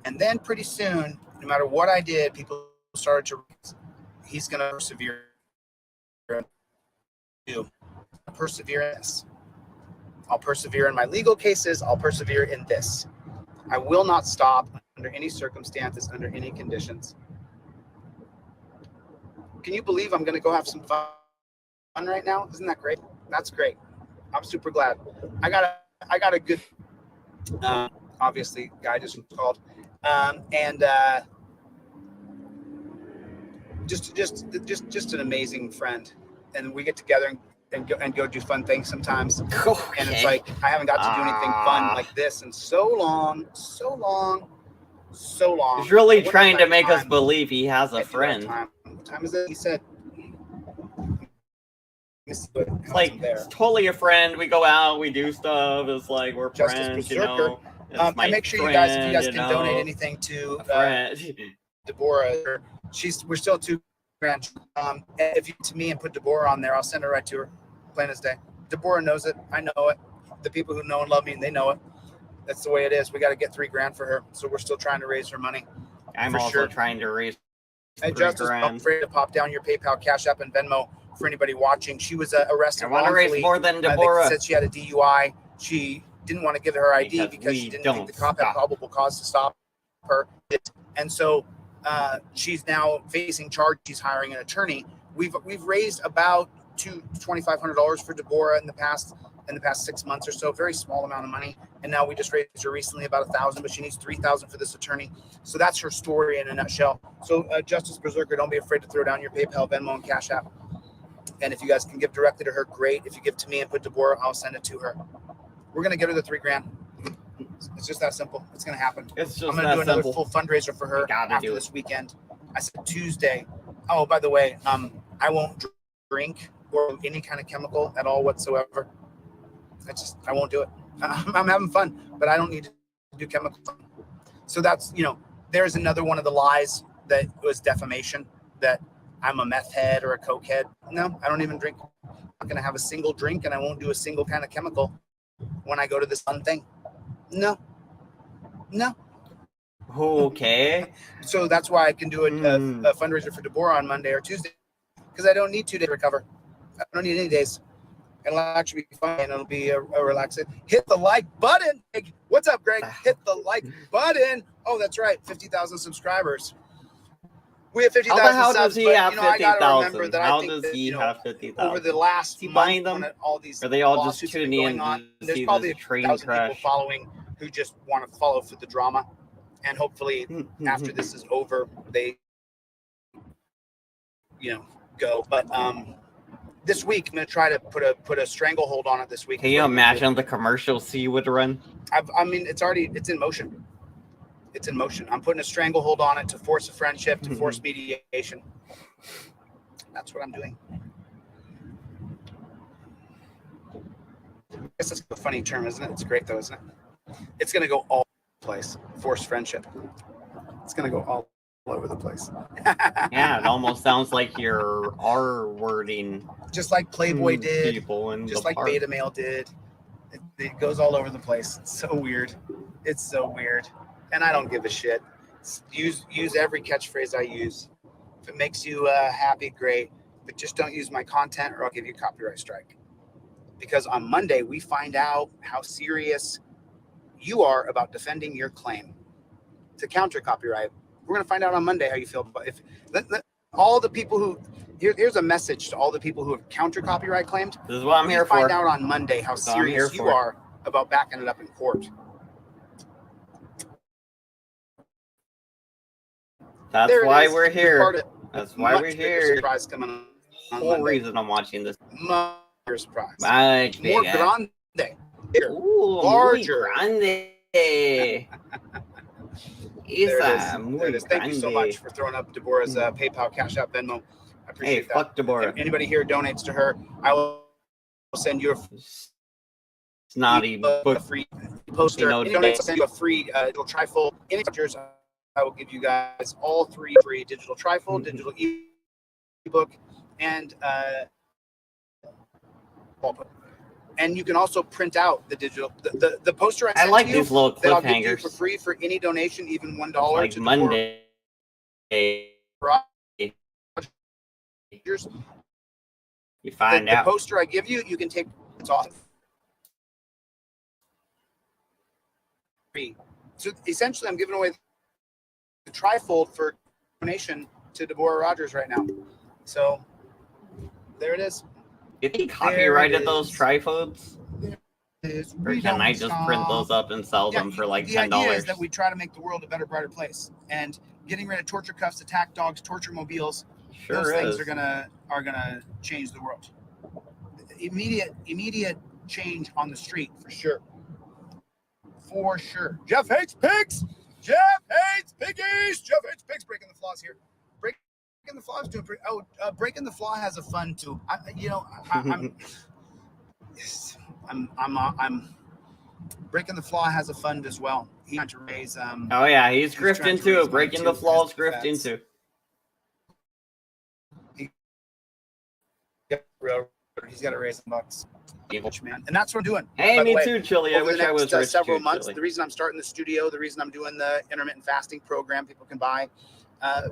And then pretty soon, no matter what I did, people started to realize he's going to persevere. Persevere in this. I'll persevere in my legal cases. I'll persevere in this. I will not stop under any circumstances, under any conditions. Can you believe I'm going to go have some fun right now? Isn't that great? That's great. I'm super glad. I got a good, obviously, guy just called, and just an amazing friend. And we get together and go do fun things sometimes. Okay. And it's like I haven't got to do anything fun like this in so long. He's really trying to make us believe he has a friend. What time is it? He said It's like it's totally a friend. We go out, we do stuff. It's like we're Justice friends, you Berserker. know. It's my And make sure friend, if you guys can know, donate anything to friend. Deborah. We're still $2,000. If you to me and put Deborah on there, I'll send her right to her. Plain as day. Deborah knows it. I know it. The people who know and love me, they know it. That's the way it is. We got to get $3,000 for her. So we're still trying to raise her money. I'm also trying to raise. And Justice, afraid to pop down your PayPal, Cash App, and Venmo for anybody watching. She was arrested. I want to raise more than Deborah. They said she had a DUI. She didn't want to give her ID because she didn't think the cop had probable cause to stop her. And so she's now facing charge. She's hiring an attorney. We've raised about $2,500 for Deborah in the past 6 months or so. Very small amount of money. And now we just raised her recently about $1,000, but she needs $3,000 for this attorney. So that's her story in a nutshell. So Justice Berserker, don't be afraid to throw down your PayPal, Venmo, and Cash App. And if you guys can give directly to her, great. If you give to me and put Deborah, I'll send it to her. We're gonna get her the $3,000. It's just that simple. It's gonna happen. It's just I'm gonna do another full fundraiser for her after this weekend. I said Tuesday. Oh, by the way, I won't drink or any kind of chemical at all whatsoever. I won't do it. I'm having fun, but I don't need to do chemical fun. So that's, there's another one of the lies that was defamation, that I'm a meth head or a coke head. No, I don't even drink. I'm not going to have a single drink, and I won't do a single kind of chemical when I go to this fun thing. No. Okay. So that's why I can do a fundraiser for Deborah on Monday or Tuesday, because I don't need 2 days to recover. I don't need any days. It'll actually be fun, and it'll be a relaxing. Hit the like button. What's up, Greg? Hit the like button. Oh, that's right. 50,000 subscribers. We have 50,000 how subs, does he but have I got to remember 50,000? that How I think does that, he have 50,000? over the last he buying month, them? all these Are they all just lawsuits tuning in there's see probably this train 1,000 people crash? following who just want to follow for the drama, and hopefully after this is over, they go. But this week I'm gonna try to put a stranglehold on it this week. Can you imagine the commercials he would run? It's in motion. It's in motion. I'm putting a stranglehold on it to force a friendship, to force mediation. That's what I'm doing. I guess that's a funny term, isn't it? It's great though, isn't it? It's gonna go all over the place. Force friendship. It's gonna go all over the place. Yeah, it almost sounds like you're R-wording. Just like Playboy did. People in just like Beta Male did. It goes all over the place. It's so weird. It's so weird. And I don't give a shit. Use every catchphrase I use. If it makes you happy, great. But just don't use my content or I'll give you a copyright strike. Because on Monday, we find out how serious you are about defending your claim to counter copyright. We're going to find out on Monday how you feel about all the people who here's a message to all the people who have counter copyright claimed. This is what I'm here for. Find out on Monday how serious you are about backing it up in court. That's why we're here. That's why we're here. Surprise coming on whole Monday. Reason I'm watching this. Much surprise. Much more bigger. grande. Bigger. Ooh, larger. Grande. Thank you so much for throwing up Deborah's PayPal, Cash App, Venmo. I appreciate that. Fuck Deborah. If anybody here donates to her, I will send you a snotty book, free poster. I'll send you a free digital trifold. Any pictures, I will give you guys all 3 free digital trifold, digital ebook, and wallpaper. And you can also print out the digital the poster I like to you these little that I'll give you cliffhangers for free for any donation, even $1 like to Monday. You find out. The poster I give you, you can take. It's awesome. So essentially, I'm giving away the trifold for donation to Deborah Rogers right now. So there it is. Did he copyrighted those trifolds? Or can I just print those up and sell them for like $10? The idea is that we try to make the world a better, brighter place. And getting rid of torture cuffs, attack dogs, torture mobiles, those things are gonna change the world. Immediate change on the street for sure. For sure. Jeff hates pigs. Jeff hates piggies. Jeff hates pigs. Breaking the flaws here. Breaking the Flaw is doing pretty. Oh, Breaking the Flaw has a fun too. I'm Breaking the Flaw has a fund as well. He's trying to raise. Oh yeah, he's grifting too. Breaking the Flaw's grifting too. He's got to raise some bucks. Man, and that's what I'm doing. Hey, me too, Chili. I wish I was rich several too, months. Chili. The reason I'm starting the studio, the reason I'm doing the intermittent fasting program, people can buy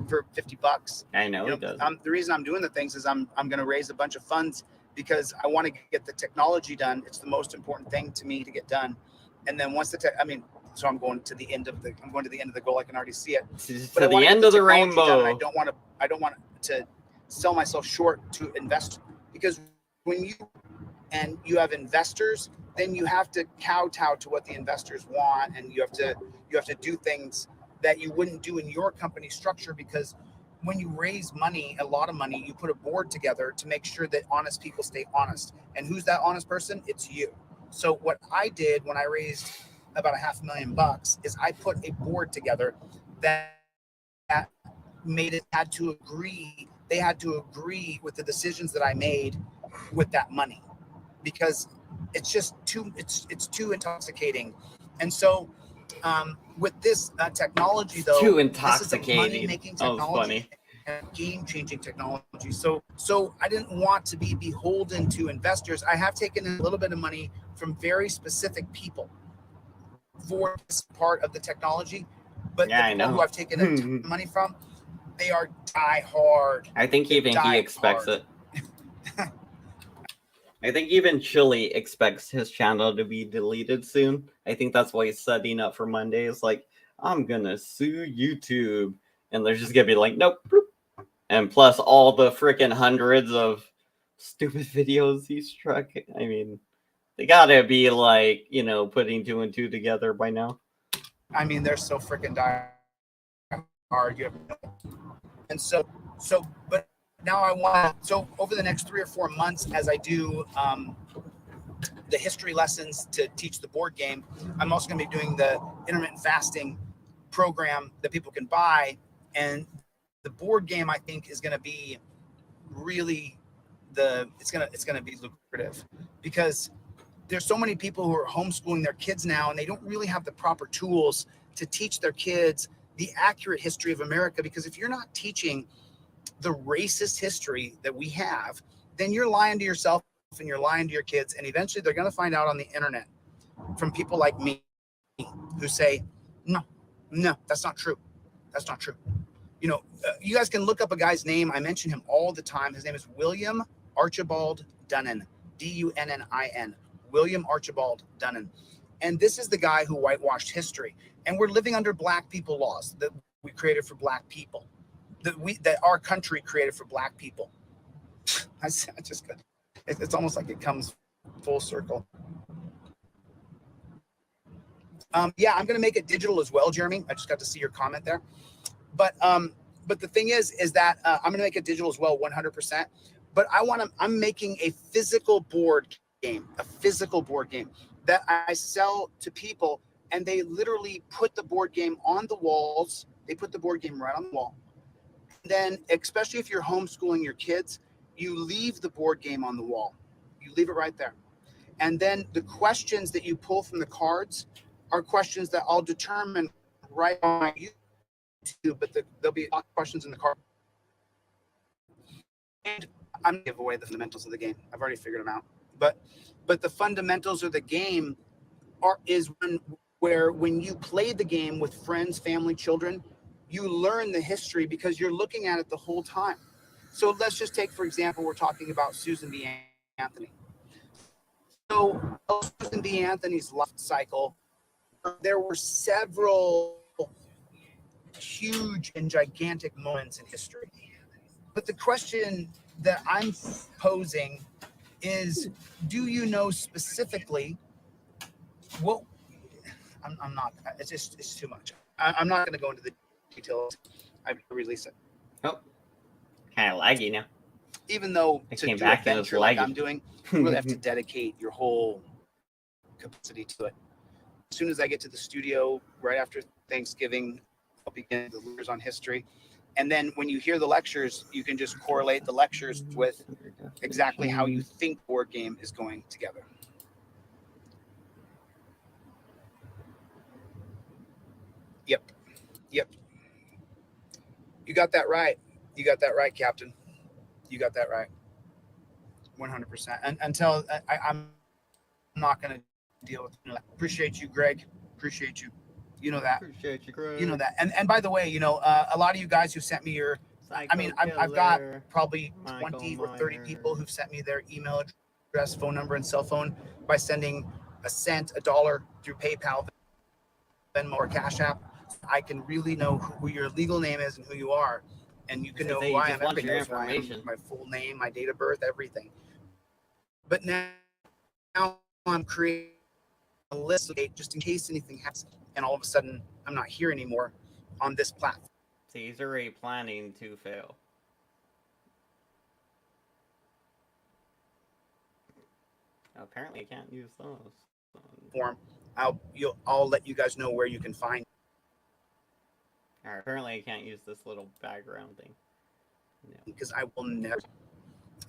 for $50. I know he does. The reason I'm doing the things is I'm going to raise a bunch of funds because I want to get the technology done. It's the most important thing to me to get done. And then once so I'm going to the end of the goal. I can already see it. To the end of the rainbow. I don't want to sell myself short to invest, because when you have investors, then you have to kowtow to what the investors want, and you have to do things that you wouldn't do in your company structure, because when you raise money, a lot of money, you put a board together to make sure that honest people stay honest. And who's that honest person? It's you. So what I did when I raised about $500,000 is I put a board together that made it had to agree. They had to agree with the decisions that I made with that money, because it's just too intoxicating. And so with this technology, though, too intoxicating. This is a money-making technology, and game-changing technology. So I didn't want to be beholden to investors. I have taken a little bit of money from very specific people for this part of the technology, but the people who I've taken a ton of money from, they are die hard. I think even he expects it. I think even Chili expects his channel to be deleted soon. I think that's why he's setting up for Monday. It's like, I'm gonna sue YouTube, and they're just gonna be like, nope. And plus all the freaking hundreds of stupid videos he struck. I mean, they gotta be like, putting 2 and 2 together by now. I mean, they're so freaking die hard. And but now so over the next 3 or 4 months, as I do the history lessons to teach the board game, I'm also going to be doing the intermittent fasting program that people can buy. And the board game, I think, is going to be really it's going to be lucrative, because there's so many people who are homeschooling their kids now, and they don't really have the proper tools to teach their kids the accurate history of America. Because if you're not teaching the racist history that we have, then you're lying to yourself and you're lying to your kids. And eventually they're going to find out on the internet from people like me who say, no, that's not true. That's not true. You guys can look up a guy's name. I mention him all the time. His name is William Archibald Dunnin, Dunnin, William Archibald Dunnin. And this is the guy who whitewashed history. And we're living under black people laws that we created for black people, that our country created for black people. It's almost like it comes full circle. I'm going to make it digital as well, Jeremy. I just got to see your comment there. But the thing is that I'm going to make it digital as well, 100%. But I'm making a physical board game that I sell to people, and they literally put the board game on the walls. They put the board game right on the wall. And then, especially if you're homeschooling your kids, you leave the board game on the wall. You leave it right there. And then the questions that you pull from the cards are questions that I'll determine right on my YouTube, but there'll be questions in the card. And I'm going to give away the fundamentals of the game. I've already figured them out. But the fundamentals of the game is where when you play the game with friends, family, children, you learn the history because you're looking at it the whole time. So let's just take, for example, we're talking about Susan B. Anthony. So Susan B. Anthony's life cycle, there were several huge and gigantic moments in history. But the question that I'm posing is, do you know specifically what? I'm not. It's too much. I'm not going to go into the details. I release it. Oh, kind of laggy now. Even though I to came do back and it was adventure like laggy. I'm doing, you really have to dedicate your whole capacity to it. As soon as I get to the studio right after Thanksgiving, I'll begin the Leaders on History. And then when you hear the lectures, you can just correlate the lectures with exactly how you think board game is going together. Yep. You got that right. You got that right, Captain. You got that right. 100%. And until I'm not going to deal with that. Appreciate you, Greg. Appreciate you. You know that. Appreciate you, Greg. You know that. And by the way, you know, a lot of you guys who sent me your, I mean, I've got probably 20 or 30 people who've sent me their email address, phone number, and cell phone by sending a cent, $1 through PayPal, Venmo, or Cash App. I can really know who your legal name is and who you are, and you can know who I am. Everybody knows who I am, my full name, my date of birth, everything. But now I'm creating a list just in case anything happens, and all of a sudden I'm not here anymore on this platform. See, he's already planning to fail. Apparently, I can't use those. Form. I'll let you guys know where you can find. Alright, apparently I can't use this little background thing. No. Because I will never.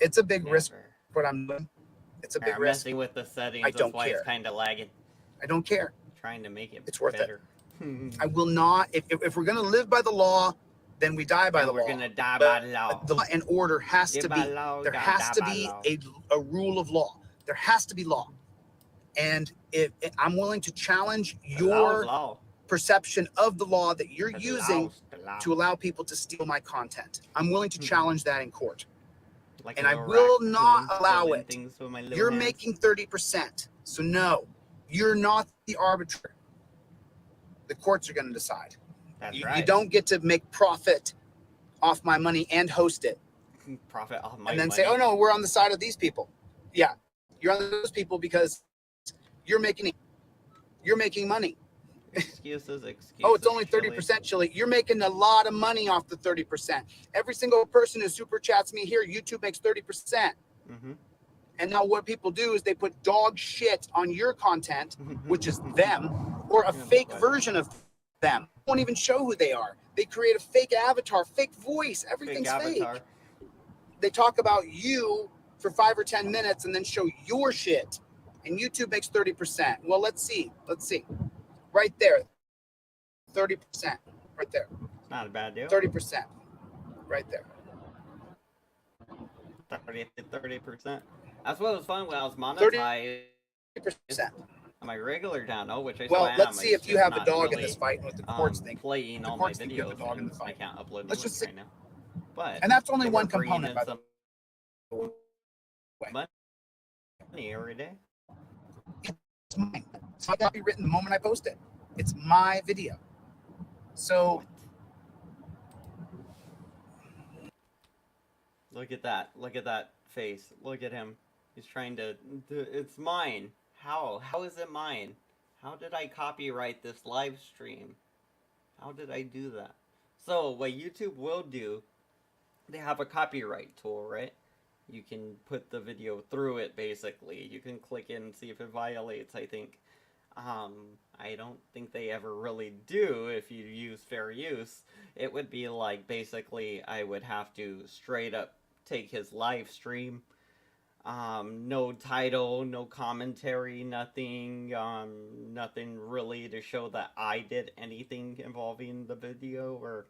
It's a big risk. What I'm doing. It's a big risk. Messing with the settings. I don't that's why care. It's kind of lagging. I don't care. I'm trying to make it. It's worth better. it. I will not. If we're gonna live by the law, then we die by the law. We're gonna die by the law. The law and order has to be. There has to be a rule of law. There has to be law. And if I'm willing to challenge your perception of the law that you're using to allow people to steal my content. I'm willing to challenge that in court. Like and I will not allow it. You're making 30%. So no, you're not the arbitrator. The courts are going to decide. That's right. You don't get to make profit off my money and host it. Profit off my and then money. say, oh no, we're on the side of these people. Yeah, you're on those people because you're making money. Excuses. Oh, it's only 30%, Chili. You're making a lot of money off the 30%. Every single person who super chats me here, YouTube makes 30%. Mm-hmm. And now what people do is they put dog shit on your content, which is them, or a fake version of them. Won't even show who they are. They create a fake avatar, fake voice. Everything's fake. They talk about you for 5 or 10 minutes and then show your shit. And YouTube makes 30%. Well, let's see. Right there, 30%, right there. Not a bad deal. 30%, right there. 30%. That's what was fun when I was monetized. 30%. On my regular channel, which I well, still let's am. see if you have a dog really, in this fight with the courts thing. Playing the all courts my think you have videos. a dog in the fight. I can't upload let's just see. right now. But and that's only one component. By the way. Money every day. It's mine. It's not copywritten the moment I post it. It's my video. So look at that. Look at that face. Look at him. He's trying to. It's mine. How? How is it mine? How did I copyright this live stream? How did I do that? So what YouTube will do, they have a copyright tool, right? You can put the video through it, basically. You can click in and see if it violates, I think. I don't think they ever really do if you use fair use. It would be like, basically, I would have to straight up take his live stream. No title, no commentary, nothing, nothing really to show that I did anything involving the video or,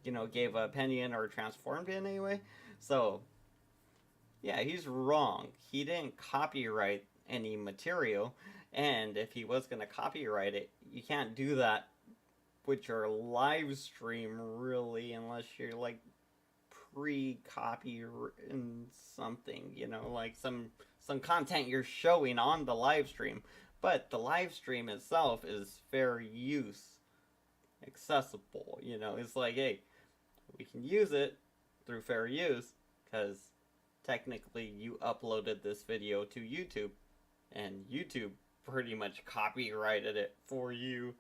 you know, gave an opinion or transformed it in any way. So, yeah, he's wrong. He didn't copyright any material, and if he was going to copyright it, you can't do that with your live stream, really, unless you're, like, pre-copy in something, you know, like some content you're showing on the live stream. But the live stream itself is fair use accessible, you know. It's like, hey, we can use it through fair use because technically you uploaded this video to YouTube and YouTube pretty much copyrighted it for you,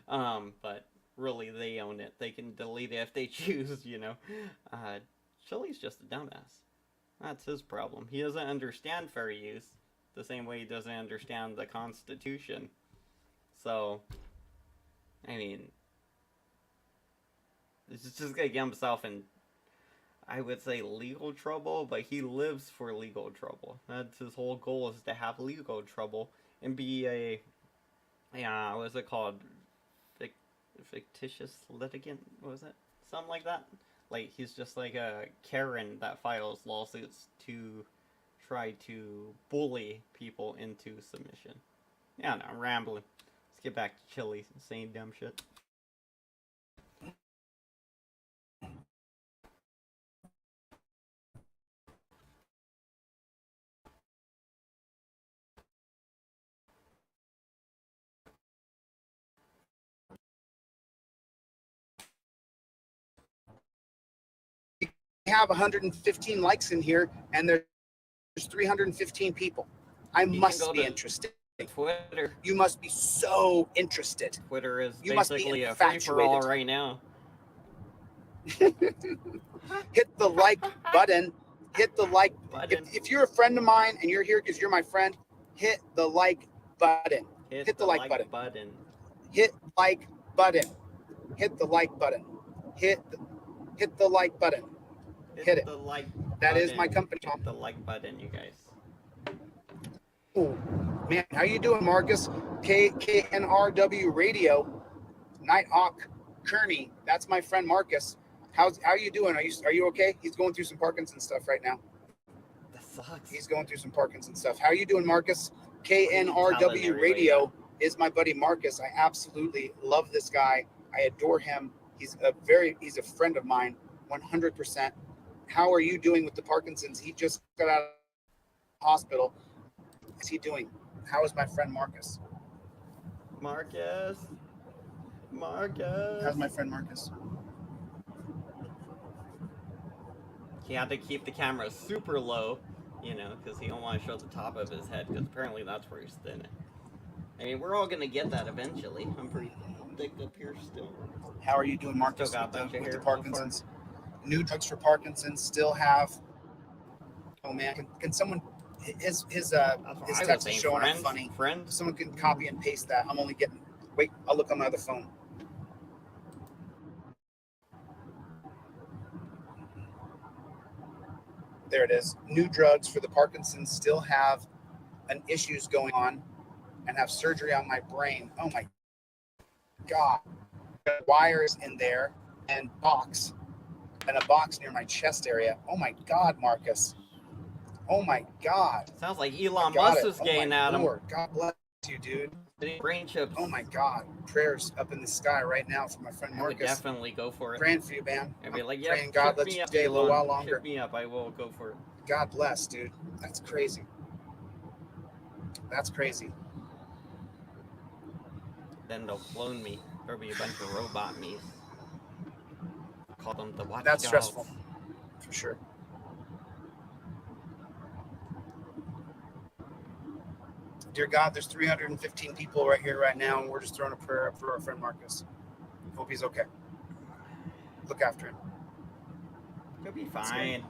but really they own it. They can delete it if they choose, you know. Chili's just a dumbass. That's his problem. He doesn't understand fair use the same way he doesn't understand the Constitution. So, I mean, He's just gonna get himself in, I would say, legal trouble, but he lives for legal trouble. That's his whole goal, is to have legal trouble and be a, yeah, what's it called? Fictitious litigant? What was it? Something like that? Like, he's just like a Karen that files lawsuits to try to bully people into submission. Yeah, no, I'm rambling. Let's get back to Chili saying dumb shit. Have 115 likes in here, and there's 315 people. I must be interested. Twitter. You must be so interested. Twitter is You must be basically a free-for-all infatuated. right now. Hit the like button. Hit the like Button. If you're a friend of mine and you're here because you're my friend, hit the like button. Hit the like button. Hit like button. Hit the like button. Hit the like button. Hit it. The like that button. Is my company. Hit the like button, you guys. Oh man, how you doing, Marcus? KNRW Radio, Night Hawk Kearney. That's my friend Marcus. How you doing? Are you okay? He's going through some Parkinson's stuff right now. That sucks. He's going through some Parkinson's stuff. How you doing, Marcus? KNRW Radio is my buddy Marcus. I absolutely love this guy. I adore him. He's a friend of mine, 100%. How are you doing with the Parkinson's? He just got out of the hospital. What's he doing? How is my friend Marcus? Marcus. How's my friend Marcus? He had to keep the camera super low, you know, because he don't want to show the top of his head, because apparently that's where he's thin. I mean, we're all gonna get that eventually. I'm pretty thick up here still. How are you doing, Marcus? Still got with the Parkinson's? New drugs for Parkinson's still have. Oh man, can someone? His text is showing up funny. Someone can copy and paste that. I'm only getting. Wait, I'll look on my other phone. There it is. New drugs for the Parkinson's still have an issues going on, and have surgery on my brain. Oh my God! Wires in there and a box near my chest area. Oh my God, Marcus. Oh my God. Sounds like Elon Musk is getting at him. God bless you, dude. Brain chips. Oh my God. Prayers up in the sky right now for my friend Marcus. I would definitely go for it. Praying for you, man. I'd be like, yeah, praying God let you stay a little while longer. Ship me up. I will go for it. God bless, dude. That's crazy. That's crazy. Then they'll clone me. There'll be a bunch of robot me's. Call them the watchdogs. That's stressful, for sure. Dear God, there's 315 people right here, right now, and we're just throwing a prayer up for our friend Marcus. Hope he's okay. Look after him. You'll be fine.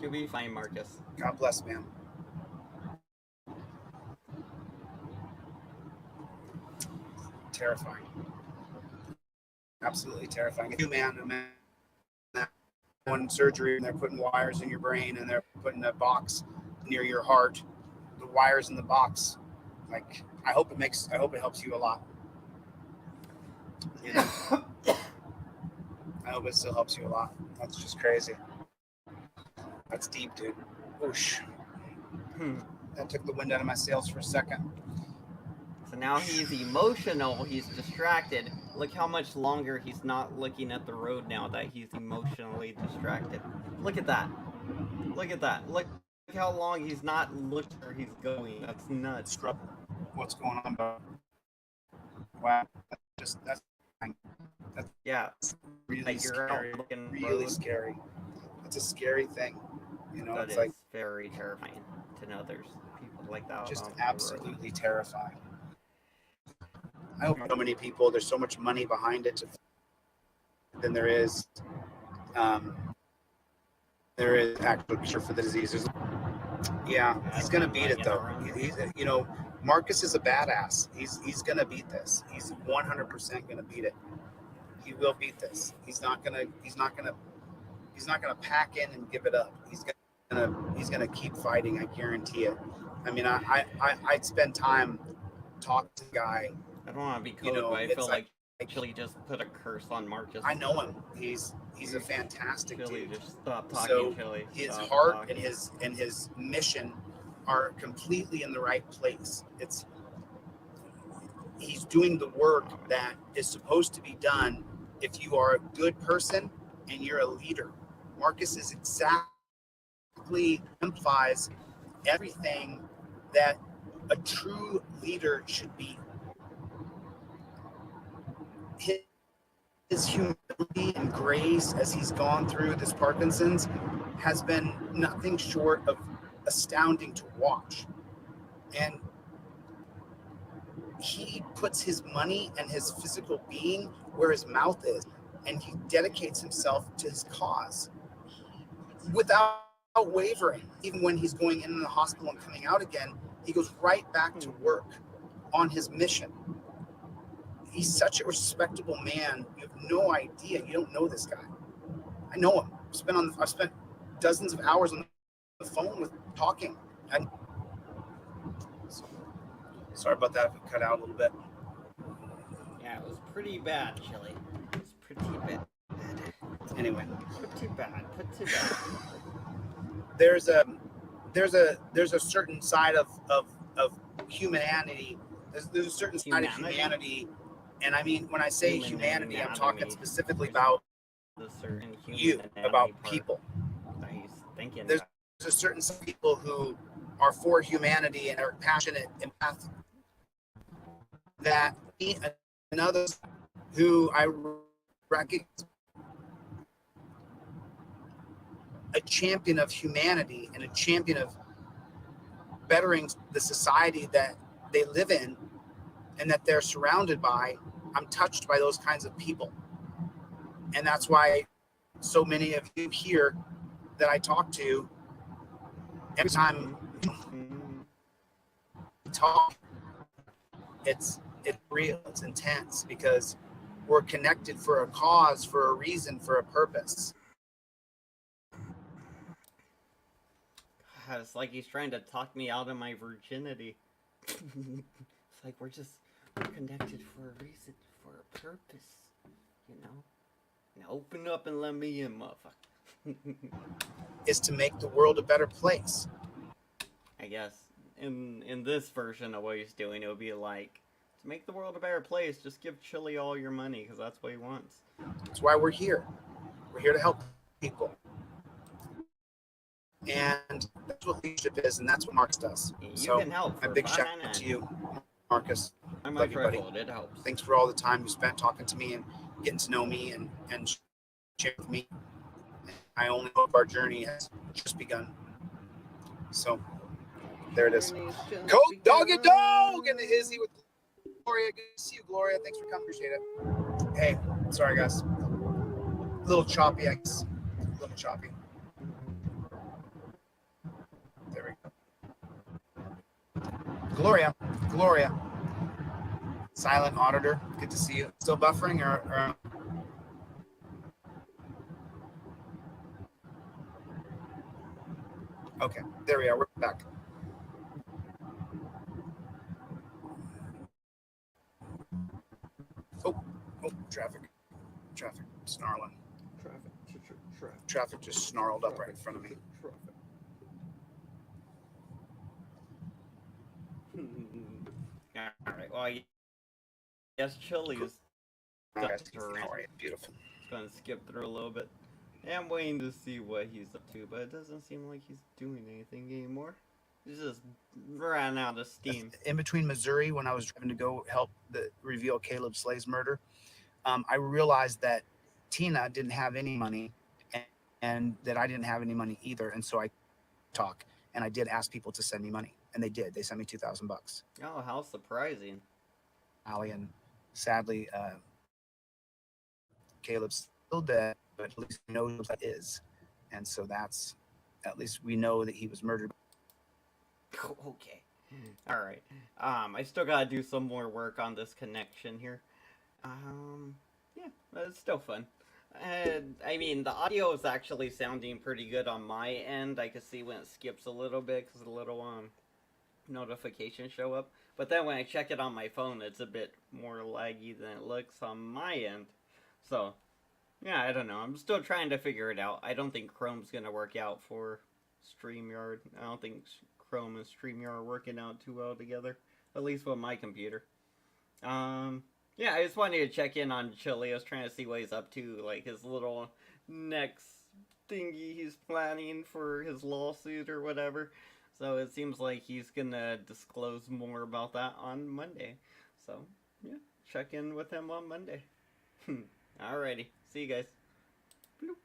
You'll be fine, Marcus. God bless, man. Terrifying. Absolutely terrifying. You, man, one surgery, and they're putting wires in your brain, and they're putting a box near your heart. The wires in the box, like, I hope it helps you a lot. You know? I hope it still helps you a lot. That's just crazy. That's deep, dude. Whoosh. That took the wind out of my sails for a second. So now he's emotional, he's distracted. Look how much longer he's not looking at the road now that he's emotionally distracted. Look at that. Look at that. Look how long he's not looking where he's going. That's nuts. What's going on, bro? Wow. That's yeah. Really like scary. Really scary. It's a scary thing. You know, that it's like very terrifying to know there's people like that. Just absolutely terrifying. I hope so many people, there's so much money behind it than there is actual cure for the disease. Yeah, he's gonna beat it though. You know, Marcus is a badass. He's gonna beat this. He's 100% gonna beat it. He will beat this. He's not gonna pack in and give it up. He's gonna keep fighting. I guarantee it. I mean, I'd spend time talking to the guy. I don't want to be You code, know, but I feel it's like Chili just put a curse on Marcus. I know him. He's a fantastic Chili, dude. just stop talking, So Chili. his Stop heart talking. and his mission are completely in the right place. He's doing the work that is supposed to be done if you are a good person and you're a leader. Marcus is exactly implies everything that a true leader should be. His humility and grace as he's gone through this Parkinson's has been nothing short of astounding to watch. And he puts his money and his physical being where his mouth is, and he dedicates himself to his cause without wavering. Even when he's going in the hospital and coming out again, he goes right back to work on his mission. He's such a respectable man. You have no idea. You don't know this guy. I know him. I've spent dozens of hours on the phone with talking. Sorry about that if it cut out a little bit. Yeah, it was pretty bad, Chili. It was pretty bad. Anyway, Pretty bad. there's a certain side of humanity. There's a certain side of humanity, and I mean when I say humanity, I'm talking specifically about The certain you, about people. That he's thinking. There's a certain set of people who are for humanity and are passionate and empathic. That me and others who I recognize a champion of humanity and a champion of bettering the society that they live in and that they're surrounded by. I'm touched by those kinds of people. And that's why so many of you here that I talk to, every time we talk, it's real, it's intense, because we're connected for a cause, for a reason, for a purpose. God, it's like he's trying to talk me out of my virginity. It's like we're connected for a reason, for a purpose, you know? Now open up and let me in, motherfucker. Is to make the world a better place. I guess in this version of what he's doing, it would be like, to make the world a better place, just give Chili all your money, because that's what he wants. That's why we're here. We're here to help people. And that's what leadership is, and that's what Marcus does. You can help. A big shout out to you, Marcus. Love you, buddy. It helps. Thanks for all the time you spent talking to me and getting to know me and sharing with me. I only hope our journey has just begun. So there it is. Cold dog and dog and the Izzy with Gloria. Good to see you, Gloria. Thanks for coming. Appreciate it. Hey, sorry guys. A little choppy, I guess. A little choppy. There we go. Gloria. Silent auditor. Good to see you. Still buffering or okay, there we are. We're back. Oh, traffic snarling. Traffic just snarled up right in front of me. All right. Well, yes, Chili is. Beautiful. Just gonna skip through a little bit. Yeah, I'm waiting to see what he's up to, but it doesn't seem like he's doing anything anymore. He's just ran out of steam. In between Missouri, when I was driving to go help reveal Caleb Slay's murder, I realized that Tina didn't have any money, and that I didn't have any money either. And so I talked, and I did ask people to send me money, and they did. They sent me $2,000. Oh, how surprising! Allie, and sadly, Caleb's still dead, but at least we know who that is, and so that's at least we know that he was murdered. Okay. All right. I still gotta do some more work on this connection here. Yeah, yeah, it's still fun. And I mean, the audio is actually sounding pretty good on my end. I can see when it skips a little bit because the little notifications show up. But then when I check it on my phone, it's a bit more laggy than it looks on my end. So, yeah, I don't know. I'm still trying to figure it out. I don't think Chrome's gonna work out for StreamYard. I don't think Chrome and StreamYard are working out too well together. At least with my computer. Yeah, I just wanted to check in on Chili. I was trying to see what he's up to, like his little next thingy he's planning for his lawsuit or whatever. So it seems like he's gonna disclose more about that on Monday. So, yeah, check in with him on Monday. Alrighty, see you guys. Bloop.